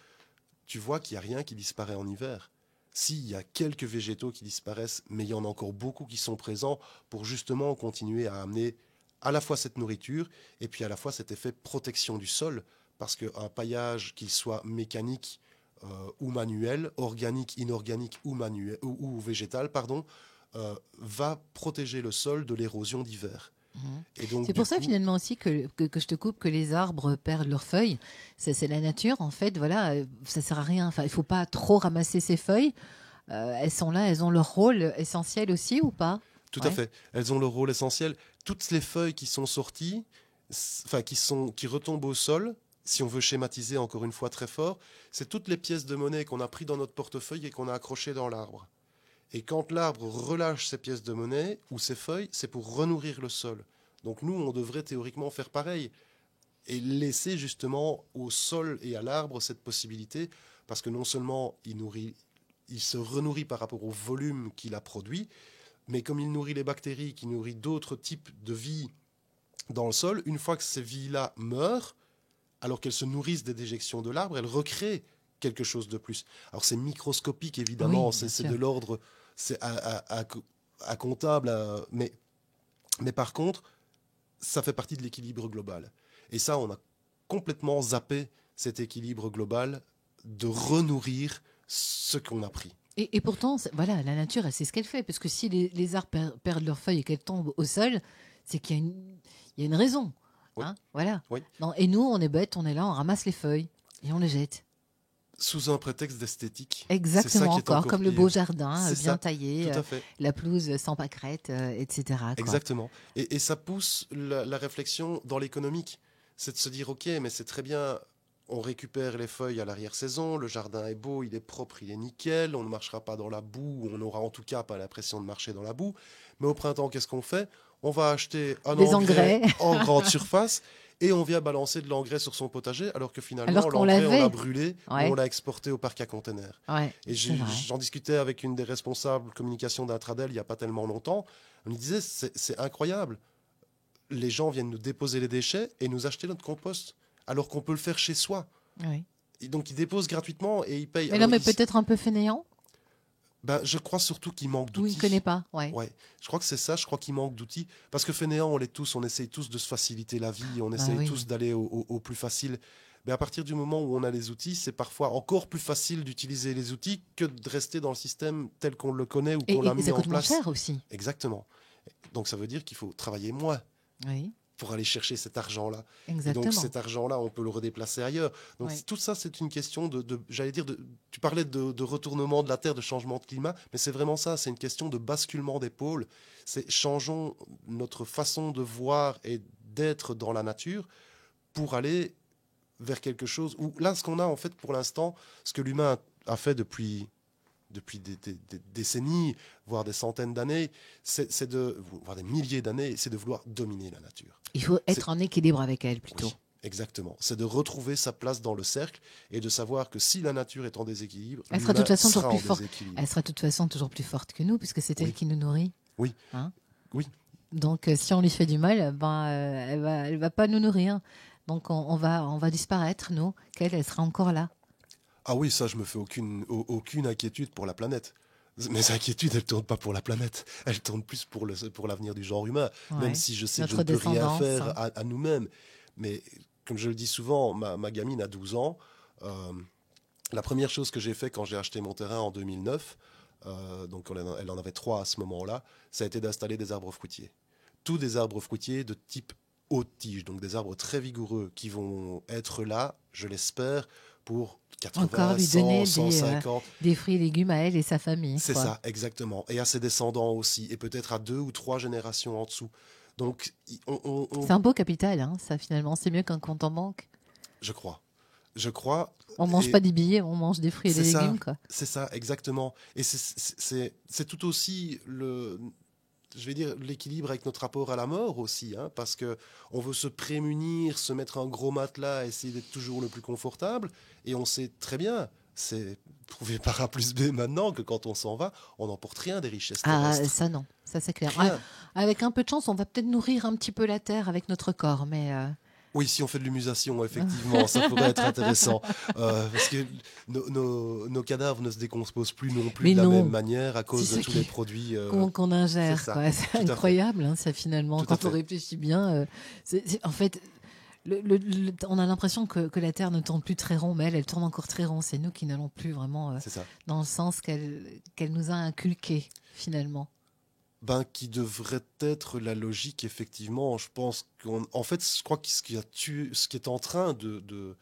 tu vois qu'il n'y a rien qui disparaît en hiver. Si, il y a quelques végétaux qui disparaissent, mais il y en a encore beaucoup qui sont présents pour justement continuer à amener à la fois cette nourriture et puis à la fois cet effet protection du sol, parce qu'un paillage, qu'il soit mécanique ou manuel, organique, inorganique ou, manuel, ou végétal, pardon, va protéger le sol de l'érosion d'hiver. Et donc, C'est pour ça finalement aussi que je te coupe, que les arbres perdent leurs feuilles. C'est la nature en fait. Voilà, ça sert à rien. Enfin, il faut pas trop ramasser ces feuilles. Elles sont là, elles ont leur rôle essentiel aussi ou pas? tout à Ouais. fait. Elles ont le rôle essentiel. Toutes les feuilles qui sont sorties, enfin qui retombent au sol, si on veut schématiser encore une fois très fort, c'est toutes les pièces de monnaie qu'on a pris dans notre portefeuille et qu'on a accrochées dans l'arbre. Et quand l'arbre relâche ces pièces de monnaie ou ces feuilles, c'est pour renourrir le sol. Donc nous, on devrait théoriquement faire pareil et laisser justement au sol et à l'arbre cette possibilité, parce que non seulement il se renourrit par rapport au volume qu'il a produit, mais comme il nourrit les bactéries, qui nourrit d'autres types de vie dans le sol, une fois que ces vies-là meurent, alors qu'elles se nourrissent des déjections de l'arbre, elles recréent quelque chose de plus. Alors c'est microscopique évidemment, Oui, bien c'est sûr. de l'ordre, c'est à comptable, mais par contre, ça fait partie de l'équilibre global. Et ça, on a complètement zappé cet équilibre global de renourrir ce qu'on a pris. Et pourtant, voilà, la nature, elle sait ce qu'elle fait. Parce que si les arbres perdent leurs feuilles et qu'elles tombent au sol, c'est qu'il y a une raison. Oui. Hein, voilà. Oui. Non, et nous, on est bêtes, on est là, on ramasse les feuilles et on les jette. Sous un prétexte d'esthétique. Exactement, C'est ça qui est encore comme le pire. beau jardin, C'est bien ça, taillé, tout à fait. la pelouse sans pâquerette, etc. Quoi. Exactement. Et ça pousse la réflexion dans l'économique. C'est de se dire, ok, mais c'est très bien, on récupère les feuilles à l'arrière-saison, le jardin est beau, il est propre, il est nickel, on ne marchera pas dans la boue, on n'aura en tout cas pas l'impression de marcher dans la boue. Mais au printemps, qu'est-ce qu'on fait? On va acheter un Des engrais engrais. en grande surface et on vient balancer de l'engrais sur son potager, alors que finalement, Alors qu'on l'engrais, on l'avait. l'a brûlé Ouais. ou on l'a exporté au parc à containers. Ouais, Et c'est vrai. j'en discutais avec une des responsables communication d'Intradel il n'y a pas tellement longtemps. On lui disait, c'est incroyable. Les gens viennent nous déposer les déchets et nous acheter notre compost, alors qu'on peut le faire chez soi. Oui. Et donc ils déposent gratuitement et ils payent. Mais Alors, non, mais peut-être un peu fainéant. ben, je crois surtout qu'il manque Ou il d'outils. ne connaît pas. Ouais. Ouais, je crois que c'est ça, je crois qu'il manque d'outils. Parce que fainéants, on l'est tous, on essaye tous de se faciliter la vie, on essaye oui. tous d'aller au plus facile. Mais à partir du moment où on a les outils, c'est parfois encore plus facile d'utiliser les outils que de rester dans le système tel qu'on le connaît ou qu'on l'a Et mis ça en coûte moins place. cher aussi. Exactement. Donc ça veut dire qu'il faut travailler moins Oui, pour aller chercher cet argent-là. Et exactement. donc cet argent-là, on peut le redéplacer ailleurs. Donc Oui. tout ça, c'est une question j'allais dire, tu parlais de retournement de la Terre, de changement de climat, mais c'est vraiment ça, c'est une question de basculement des pôles. C'est changeons notre façon de voir et d'être dans la nature pour aller vers quelque chose où là, ce qu'on a en fait pour l'instant, ce que l'humain a fait depuis des décennies, voire des centaines d'années, voire des milliers d'années, c'est de vouloir dominer la nature. Il faut être C'est- en équilibre avec elle plutôt. Oui, exactement. C'est de retrouver sa place dans le cercle et de savoir que si la nature est en déséquilibre, Elle sera de l'humain toute façon sera toujours en plus forte. déséquilibre. Elle sera de toute façon toujours plus forte que nous puisque c'est elle Oui. qui nous nourrit. Oui. Hein. Oui. Donc si on lui fait du mal, ben elle va pas nous nourrir. Donc on va disparaître nous. Qu'elle, elle sera encore là. Ah oui, ça, je me fais aucune inquiétude pour la planète. Mes inquiétudes, elles ne tournent pas pour la planète, elles tournent plus pour l'avenir du genre humain, Ouais. même si je sais que je Notre ne peux rien descendance. faire à nous-mêmes. Mais comme je le dis souvent, ma gamine a 12 ans. La première chose que j'ai fait quand j'ai acheté mon terrain en 2009, donc elle en avait 3 à ce moment-là, ça a été d'installer des arbres fruitiers. Tous des arbres fruitiers de type haute tige, donc des arbres très vigoureux qui vont être là, je l'espère, pour 80, Encore lui 100, donner 150. des fruits et légumes à elle et sa famille. C'est quoi. ça, exactement. Et à ses descendants aussi, et peut-être à 2 ou 3 générations en dessous. Donc, C'est un beau capital, hein, ça finalement. C'est mieux qu'un compte en banque. je crois. Je crois. On mange et pas des billets, on mange des fruits et des c'est ça. légumes. Quoi. C'est ça, exactement. Et c'est tout aussi je vais dire l'équilibre avec notre rapport à la mort aussi, hein, parce que on veut se prémunir, se mettre un gros matelas, essayer d'être toujours le plus confortable, et on sait très bien, c'est prouvé par A plus B maintenant, que quand on s'en va, on n'emporte rien des richesses Ah, terrestres. ça non, ça c'est clair. Rien. Avec un peu de chance, on va peut-être nourrir un petit peu la terre avec notre corps, mais Oui, si on fait de l'humusation, effectivement, ça pourrait être intéressant. Parce que nos cadavres ne se décomposent plus non plus Mais de la non. même manière à cause C'est de ça tous qui- les produits. qu'on ingère. c'est ça, quoi. C'est tout à fait. incroyable, hein, ça finalement. Tout à Quand on fait. réfléchit bien, en fait, on a l'impression que la Terre ne tourne plus très rond, mais elle tourne encore très rond. C'est nous qui n'allons plus vraiment C'est ça. dans le sens qu'elle nous a inculqué finalement. qui devrait être la logique, effectivement. Je pense en fait, je crois que ce qui est en train de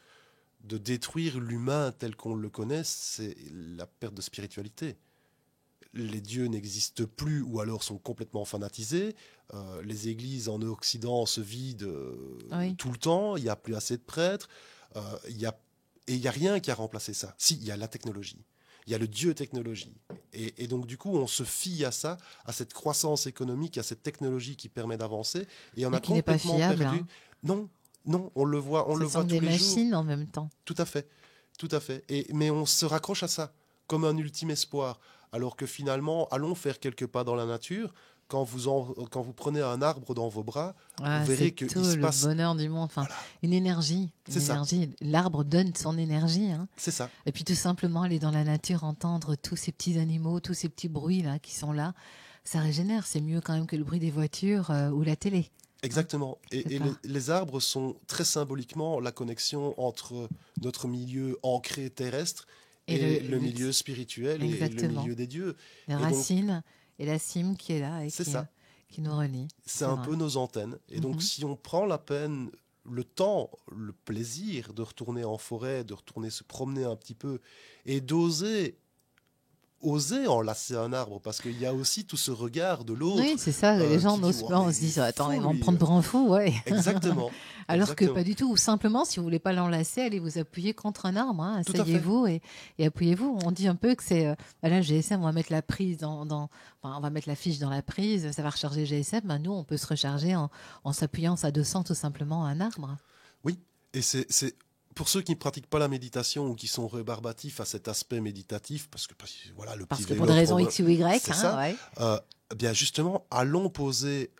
détruire l'humain tel qu'on le connaît, c'est la perte de spiritualité. Les dieux n'existent plus ou alors sont complètement fanatisés. Les églises en Occident se vident tout le temps. Il n'y a plus assez de prêtres. Il y a rien qui a remplacé ça. Si, il y a la technologie. Il y a le dieu technologie. Et donc, du coup, on se fie à ça, à cette croissance économique, à cette technologie qui permet d'avancer. Et on a qui n'est pas complètement fiable, perdu. hein. Non, on le voit tous les jours. Ce sont des machines en même temps. Tout à fait. Mais on se raccroche à ça comme un ultime espoir. Alors que finalement, allons faire quelques pas dans la nature. Quand vous prenez un arbre dans vos bras, vous verrez qu'il se passe... le bonheur du monde. Enfin, voilà. Une énergie. L'arbre donne son énergie. Hein. C'est ça. Et puis tout simplement aller dans la nature, entendre tous ces petits animaux, tous ces petits bruits là qui sont là, ça régénère. C'est mieux quand même que le bruit des voitures ou la télé. Exactement. Et les arbres sont très symboliquement la connexion entre notre milieu ancré terrestre et le milieu spirituel et le milieu des dieux. Les racines et la cime qui est là et qui nous relie. C'est un peu nos antennes. Et donc, si on prend la peine, le temps, le plaisir de retourner en forêt, de retourner se promener un petit peu et d'oser enlacer un arbre, parce qu'il y a aussi tout ce regard de l'autre. Oui, c'est ça, les gens n'osent pas, on se dit, attends, ils vont me prendre pour un fou, ouais. Exactement. Alors que pas du tout, ou simplement, si vous voulez pas l'enlacer, allez vous appuyer contre un arbre, hein, asseyez-vous et appuyez-vous. On dit un peu que c'est, là, GSM, on va mettre la prise on va mettre la fiche dans la prise, ça va recharger GSM, nous, on peut se recharger en s'appuyant, s'adossant tout simplement à un arbre. Oui, et c'est pour ceux qui ne pratiquent pas la méditation ou qui sont rébarbatifs à cet aspect méditatif, parce que pour des raisons X ou Y, bien justement, allons poser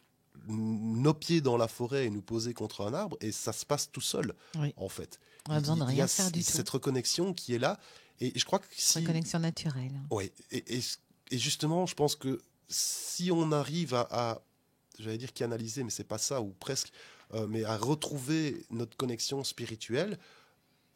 nos pieds dans la forêt et nous poser contre un arbre, et ça se passe tout seul, en fait. On a besoin de rien faire du tout. Cette reconnexion qui est là, et je crois que reconnexion naturelle. Oui, et justement, je pense que si on arrive à j'allais dire canaliser, mais c'est pas ça, ou presque, mais à retrouver notre connexion spirituelle,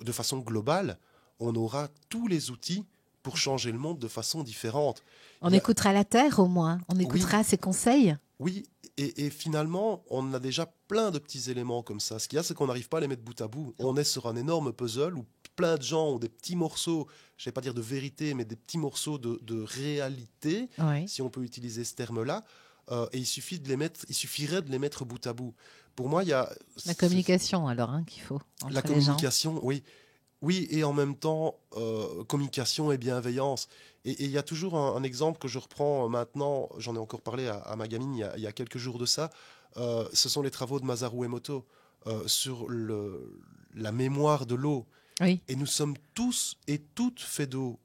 de façon globale, on aura tous les outils pour changer le monde de façon différente. On écoutera la Terre au moins, on écoutera ses conseils. Oui, et finalement, on a déjà plein de petits éléments comme ça. Ce qu'il y a, c'est qu'on n'arrive pas à les mettre bout à bout. On est sur un énorme puzzle où plein de gens ont des petits morceaux, je ne vais pas dire de vérité, mais des petits morceaux de réalité, si on peut utiliser ce terme-là. Et il suffirait de les mettre bout à bout. Pour moi, il y a... La communication, alors, qu'il faut. La communication, oui. Oui, et en même temps, communication et bienveillance. Et il y a toujours un exemple que je reprends maintenant, j'en ai encore parlé à ma gamine il y a quelques jours de ça, ce sont les travaux de Masaru Emoto sur la mémoire de l'eau. Oui. Et nous sommes tous et toutes faits d'eau.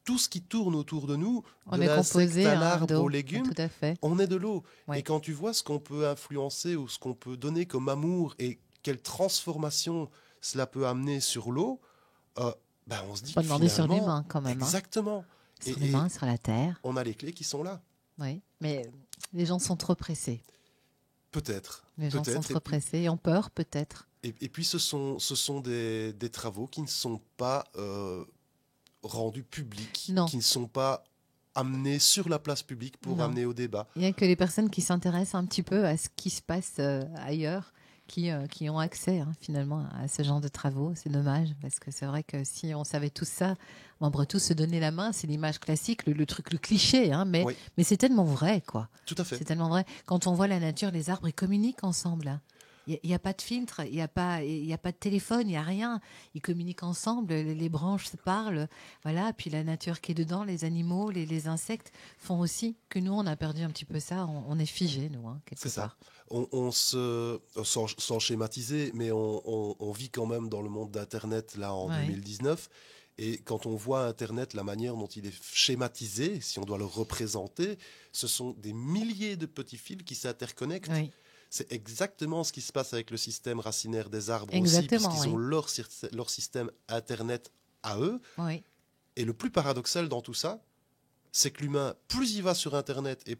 Tout ce qui tourne autour de nous, on est composé à l'arbre, aux légumes, tout à fait. on est de l'eau. Et quand tu vois ce qu'on peut influencer ou ce qu'on peut donner comme amour et quelle transformation cela peut amener sur l'eau, on se dit que demander sur l'humain quand même. Exactement. Sur l'humain, sur la terre. On a les clés qui sont là. Oui, mais les gens sont trop pressés. Peut-être. Les gens sont trop pressés et ont peur, peut-être. Et puis ce sont des travaux qui ne sont pas rendus publics, qui ne sont pas amenés sur la place publique pour amener au débat. Il n'y a que les personnes qui s'intéressent un petit peu à ce qui se passe ailleurs qui ont accès finalement à ce genre de travaux. C'est dommage parce que c'est vrai que si on savait tout ça, on pourrait tous se donner la main. C'est l'image classique, le truc, le cliché, mais c'est tellement vrai, quoi. Tout à fait. C'est tellement vrai. Quand on voit la nature, les arbres, ils communiquent ensemble. Là. Il n'y a pas de filtre, il n'y a pas de téléphone, il n'y a rien. Ils communiquent ensemble, les branches se parlent. Voilà. Puis la nature qui est dedans, les animaux, les insectes font aussi que nous, on a perdu un petit peu ça. On est figé, nous, quelque part. On sans schématiser, mais on vit quand même dans le monde d'Internet, là, en 2019. Et quand on voit Internet, la manière dont il est schématisé, si on doit le représenter, ce sont des milliers de petits fils qui s'interconnectent. Oui. C'est exactement ce qui se passe avec le système racinaire des arbres exactement, aussi, puisqu'ils ont leur système Internet à eux. Oui. Et le plus paradoxal dans tout ça, c'est que l'humain, plus il va sur Internet et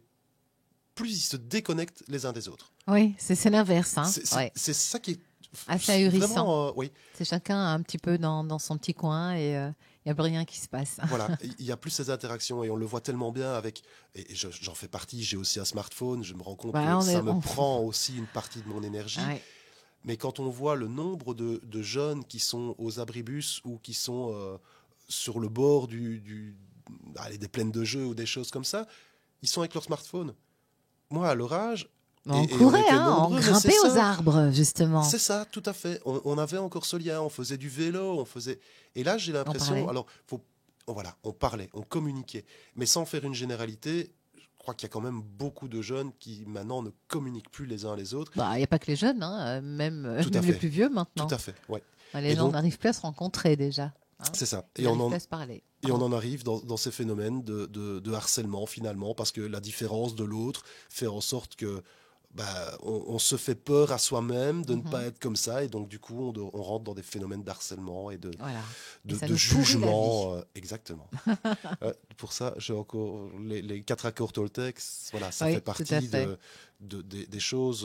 plus ils se déconnectent les uns des autres. Oui, c'est l'inverse. C'est ça qui est assez ahurissant. Vraiment, oui. C'est chacun un petit peu dans son petit coin et il n'y a plus rien qui se passe. Voilà, il n'y a plus ces interactions et on le voit tellement bien avec. Et j'en fais partie, j'ai aussi un smartphone, je me rends compte que ça me prend aussi une partie de mon énergie. Ouais. Mais quand on voit le nombre de jeunes qui sont aux abribus ou qui sont sur le bord des plaines de jeux ou des choses comme ça, ils sont avec leur smartphone. Moi, à leur âge, on courait, on grimpait aux arbres, justement. C'est ça, tout à fait. On avait encore ce lien, on faisait du vélo, Et là, j'ai l'impression... Alors, on parlait, on communiquait. Mais sans faire une généralité, je crois qu'il y a quand même beaucoup de jeunes qui, maintenant, ne communiquent plus les uns les autres. Il n'y a pas que les jeunes, hein, même les plus vieux, maintenant. Tout à fait, oui. Les gens n'arrivent plus à se rencontrer, déjà. Hein. C'est ça. Et on en se parler. Et on en arrive dans ces phénomènes de harcèlement, finalement, parce que la différence de l'autre fait en sorte que on se fait peur à soi-même de ne pas être comme ça, et donc du coup on rentre dans des phénomènes d'harcèlement et de jugement. Exactement. Pour ça, j'ai encore les 4 accords Toltec. Voilà, ça fait partie des choses.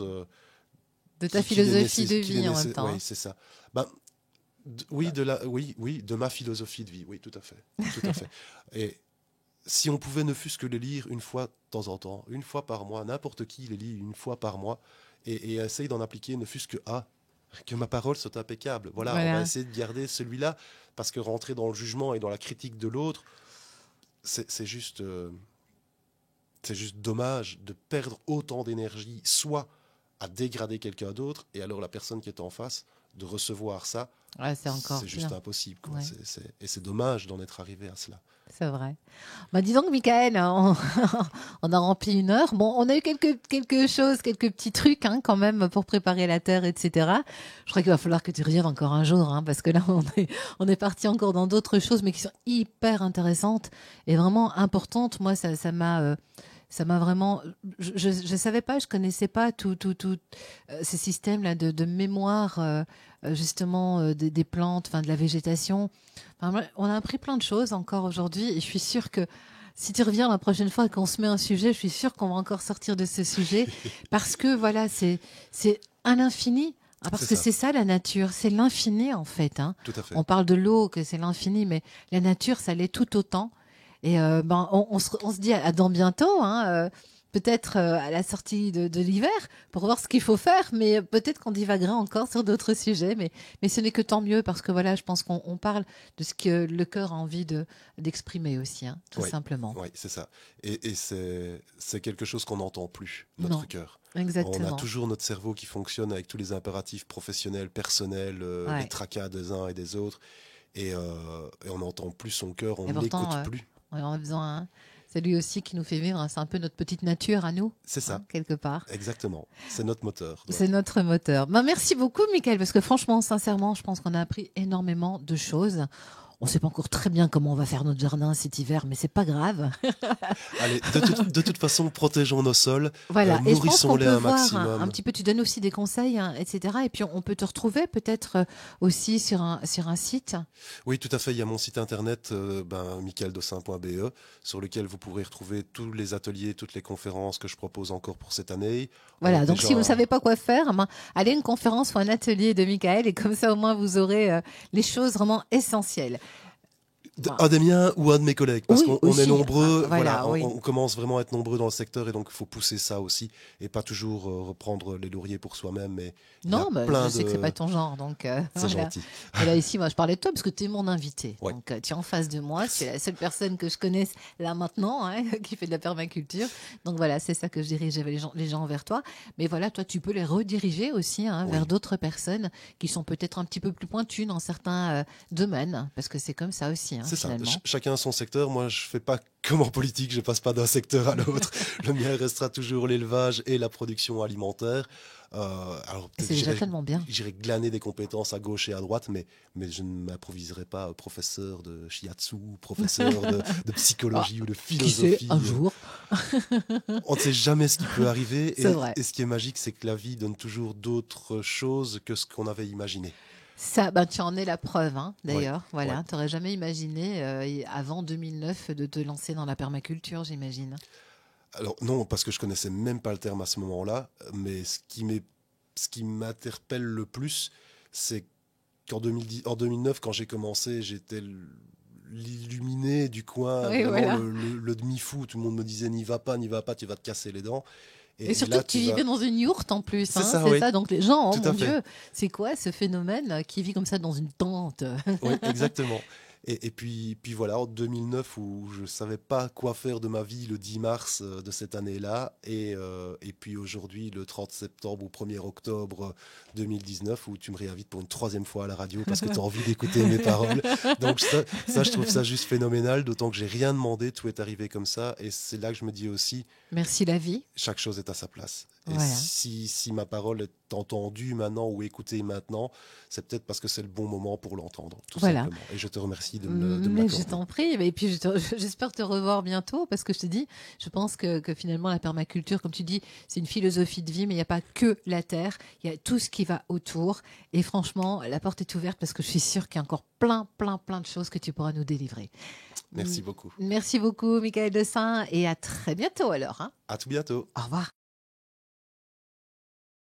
De ta philosophie de vie en même temps. Oui, c'est ça. De ma philosophie de vie. Oui, tout à fait. Tout à fait. Et si on pouvait ne fût-ce que les lire une fois de temps en temps, une fois par mois, n'importe qui les lit une fois par mois, et essaye d'en appliquer ne fût-ce que ma parole soit impeccable. Voilà, on va essayer de garder celui-là, parce que rentrer dans le jugement et dans la critique de l'autre, c'est juste dommage de perdre autant d'énergie, soit à dégrader quelqu'un d'autre, et alors la personne qui est en face, de recevoir ça, c'est juste impossible. Quoi. Ouais. Et c'est dommage d'en être arrivé à cela. C'est vrai. Dis donc, Michael, on a rempli 1 heure. Bon, on a eu quelques petits trucs quand même pour préparer la terre, etc. Je crois qu'il va falloir que tu reviennes encore un jour, parce que là, on est parti encore dans d'autres choses, mais qui sont hyper intéressantes et vraiment importantes. Moi, ça m'a vraiment... Je savais pas, je connaissais pas tout ces systèmes-là de mémoire, justement, des plantes, de la végétation. On a appris plein de choses encore aujourd'hui, et je suis sûre que si tu reviens la prochaine fois et qu'on se met un sujet, je suis sûre qu'on va encore sortir de ce sujet, parce que voilà, c'est à l'infini. Parce que c'est ça la nature, c'est l'infini en fait. Tout à fait. On parle de l'eau, que c'est l'infini, mais la nature, ça l'est tout autant. Et on se dit à dans bientôt, peut-être à la sortie de l'hiver, pour voir ce qu'il faut faire, mais peut-être qu'on divagera encore sur d'autres sujets, mais ce n'est que tant mieux, parce que voilà, je pense qu'on parle de ce que le cœur a envie d'exprimer aussi, tout simplement. Oui, c'est ça. Et c'est quelque chose qu'on n'entend plus, notre cœur. Exactement. On a toujours notre cerveau qui fonctionne avec tous les impératifs professionnels, personnels, les tracas des uns et des autres, et on n'entend plus son cœur, on n'écoute plus. On a besoin, c'est lui aussi qui nous fait vivre, c'est un peu notre petite nature à nous. C'est ça. Quelque part. Exactement. C'est notre moteur. Donc. C'est notre moteur. Merci beaucoup, Michael, parce que franchement, sincèrement, je pense qu'on a appris énormément de choses. On ne sait pas encore très bien comment on va faire notre jardin cet hiver, mais c'est pas grave. Allez, de toute façon, protégeons nos sols, voilà. nourrissons-les un maximum. Un petit peu, tu donnes aussi des conseils, etc. Et puis on peut te retrouver peut-être aussi sur un site. Oui, tout à fait. Il y a mon site internet, michaeldossin.be, sur lequel vous pourrez retrouver tous les ateliers, toutes les conférences que je propose encore pour cette année. Voilà. Donc si vous ne savez pas quoi faire, allez à une conférence ou un atelier de Michael, et comme ça au moins vous aurez les choses vraiment essentielles. Un des miens ou un de mes collègues, parce qu'on est nombreux, on commence vraiment à être nombreux dans le secteur, et donc il faut pousser ça aussi, et pas toujours reprendre les lauriers pour soi-même. Mais je sais que c'est pas ton genre, donc c'est gentil. Voilà, ici, moi, je parlais de toi parce que tu es mon invité. Ouais. Donc tu es en face de moi, c'est la seule personne que je connaisse là maintenant, qui fait de la permaculture. Donc voilà, c'est ça que je dirige les gens vers toi. Mais voilà, toi, tu peux les rediriger aussi vers d'autres personnes qui sont peut-être un petit peu plus pointues dans certains domaines, parce que c'est comme ça aussi. C'est ça, chacun son secteur. Moi, je fais pas comme en politique, je passe pas d'un secteur à l'autre. Le mien restera toujours l'élevage et la production alimentaire. Alors c'est déjà tellement bien. J'irai glaner des compétences à gauche et à droite, mais je ne m'improviserai pas professeur de shiatsu, professeur de psychologie ou de philosophie. Qui sait, un jour. On ne sait jamais ce qui peut arriver. C'est vrai. Et ce qui est magique, c'est que la vie donne toujours d'autres choses que ce qu'on avait imaginé. Ça, tu en es la preuve, d'ailleurs. Voilà, tu n'aurais jamais imaginé, avant 2009, de te lancer dans la permaculture, j'imagine. Alors non, parce que je connaissais même pas le terme à ce moment-là, mais ce qui m'est ce qui m'interpelle le plus, c'est qu'en 2009, quand j'ai commencé, j'étais l'illuminé du coin, Oui, vraiment voilà. le demi-fou. Tout le monde me disait n'y va pas, tu vas te casser les dents. Et surtout là, que tu vivais dans une yourte en plus, C'est hein, ça, c'est oui. ça. Donc les gens, oh Tout mon à fait. Dieu, c'est quoi ce phénomène qui vit comme ça dans une tente? Oui, exactement. Et puis voilà, en 2009, où je ne savais pas quoi faire de ma vie le 10 mars de cette année-là, et puis aujourd'hui, le 30 septembre ou 1er octobre 2019, où tu me réinvites pour une 3e fois à la radio parce que tu as envie d'écouter mes paroles. Donc ça, je trouve ça juste phénoménal, d'autant que j'ai rien demandé, tout est arrivé comme ça, et c'est là que je me dis aussi, Merci la vie. chaque chose est à sa place. Et Voilà. si ma parole est entendue maintenant ou écoutée maintenant, c'est peut-être parce que c'est le bon moment pour l'entendre, tout Voilà. simplement. Et je te remercie de me Mais l'accorder. je t'en prie. Et puis j'espère te revoir bientôt parce que je te dis, je pense que finalement la permaculture, comme tu dis, c'est une philosophie de vie, mais il n'y a pas que la terre, il y a tout ce qui va autour. Et franchement, la porte est ouverte parce que je suis sûre qu'il y a encore plein de choses que tu pourras nous délivrer. Merci beaucoup. Merci beaucoup, Michael Dessin, et à très bientôt alors. Hein. À tout bientôt. Au revoir.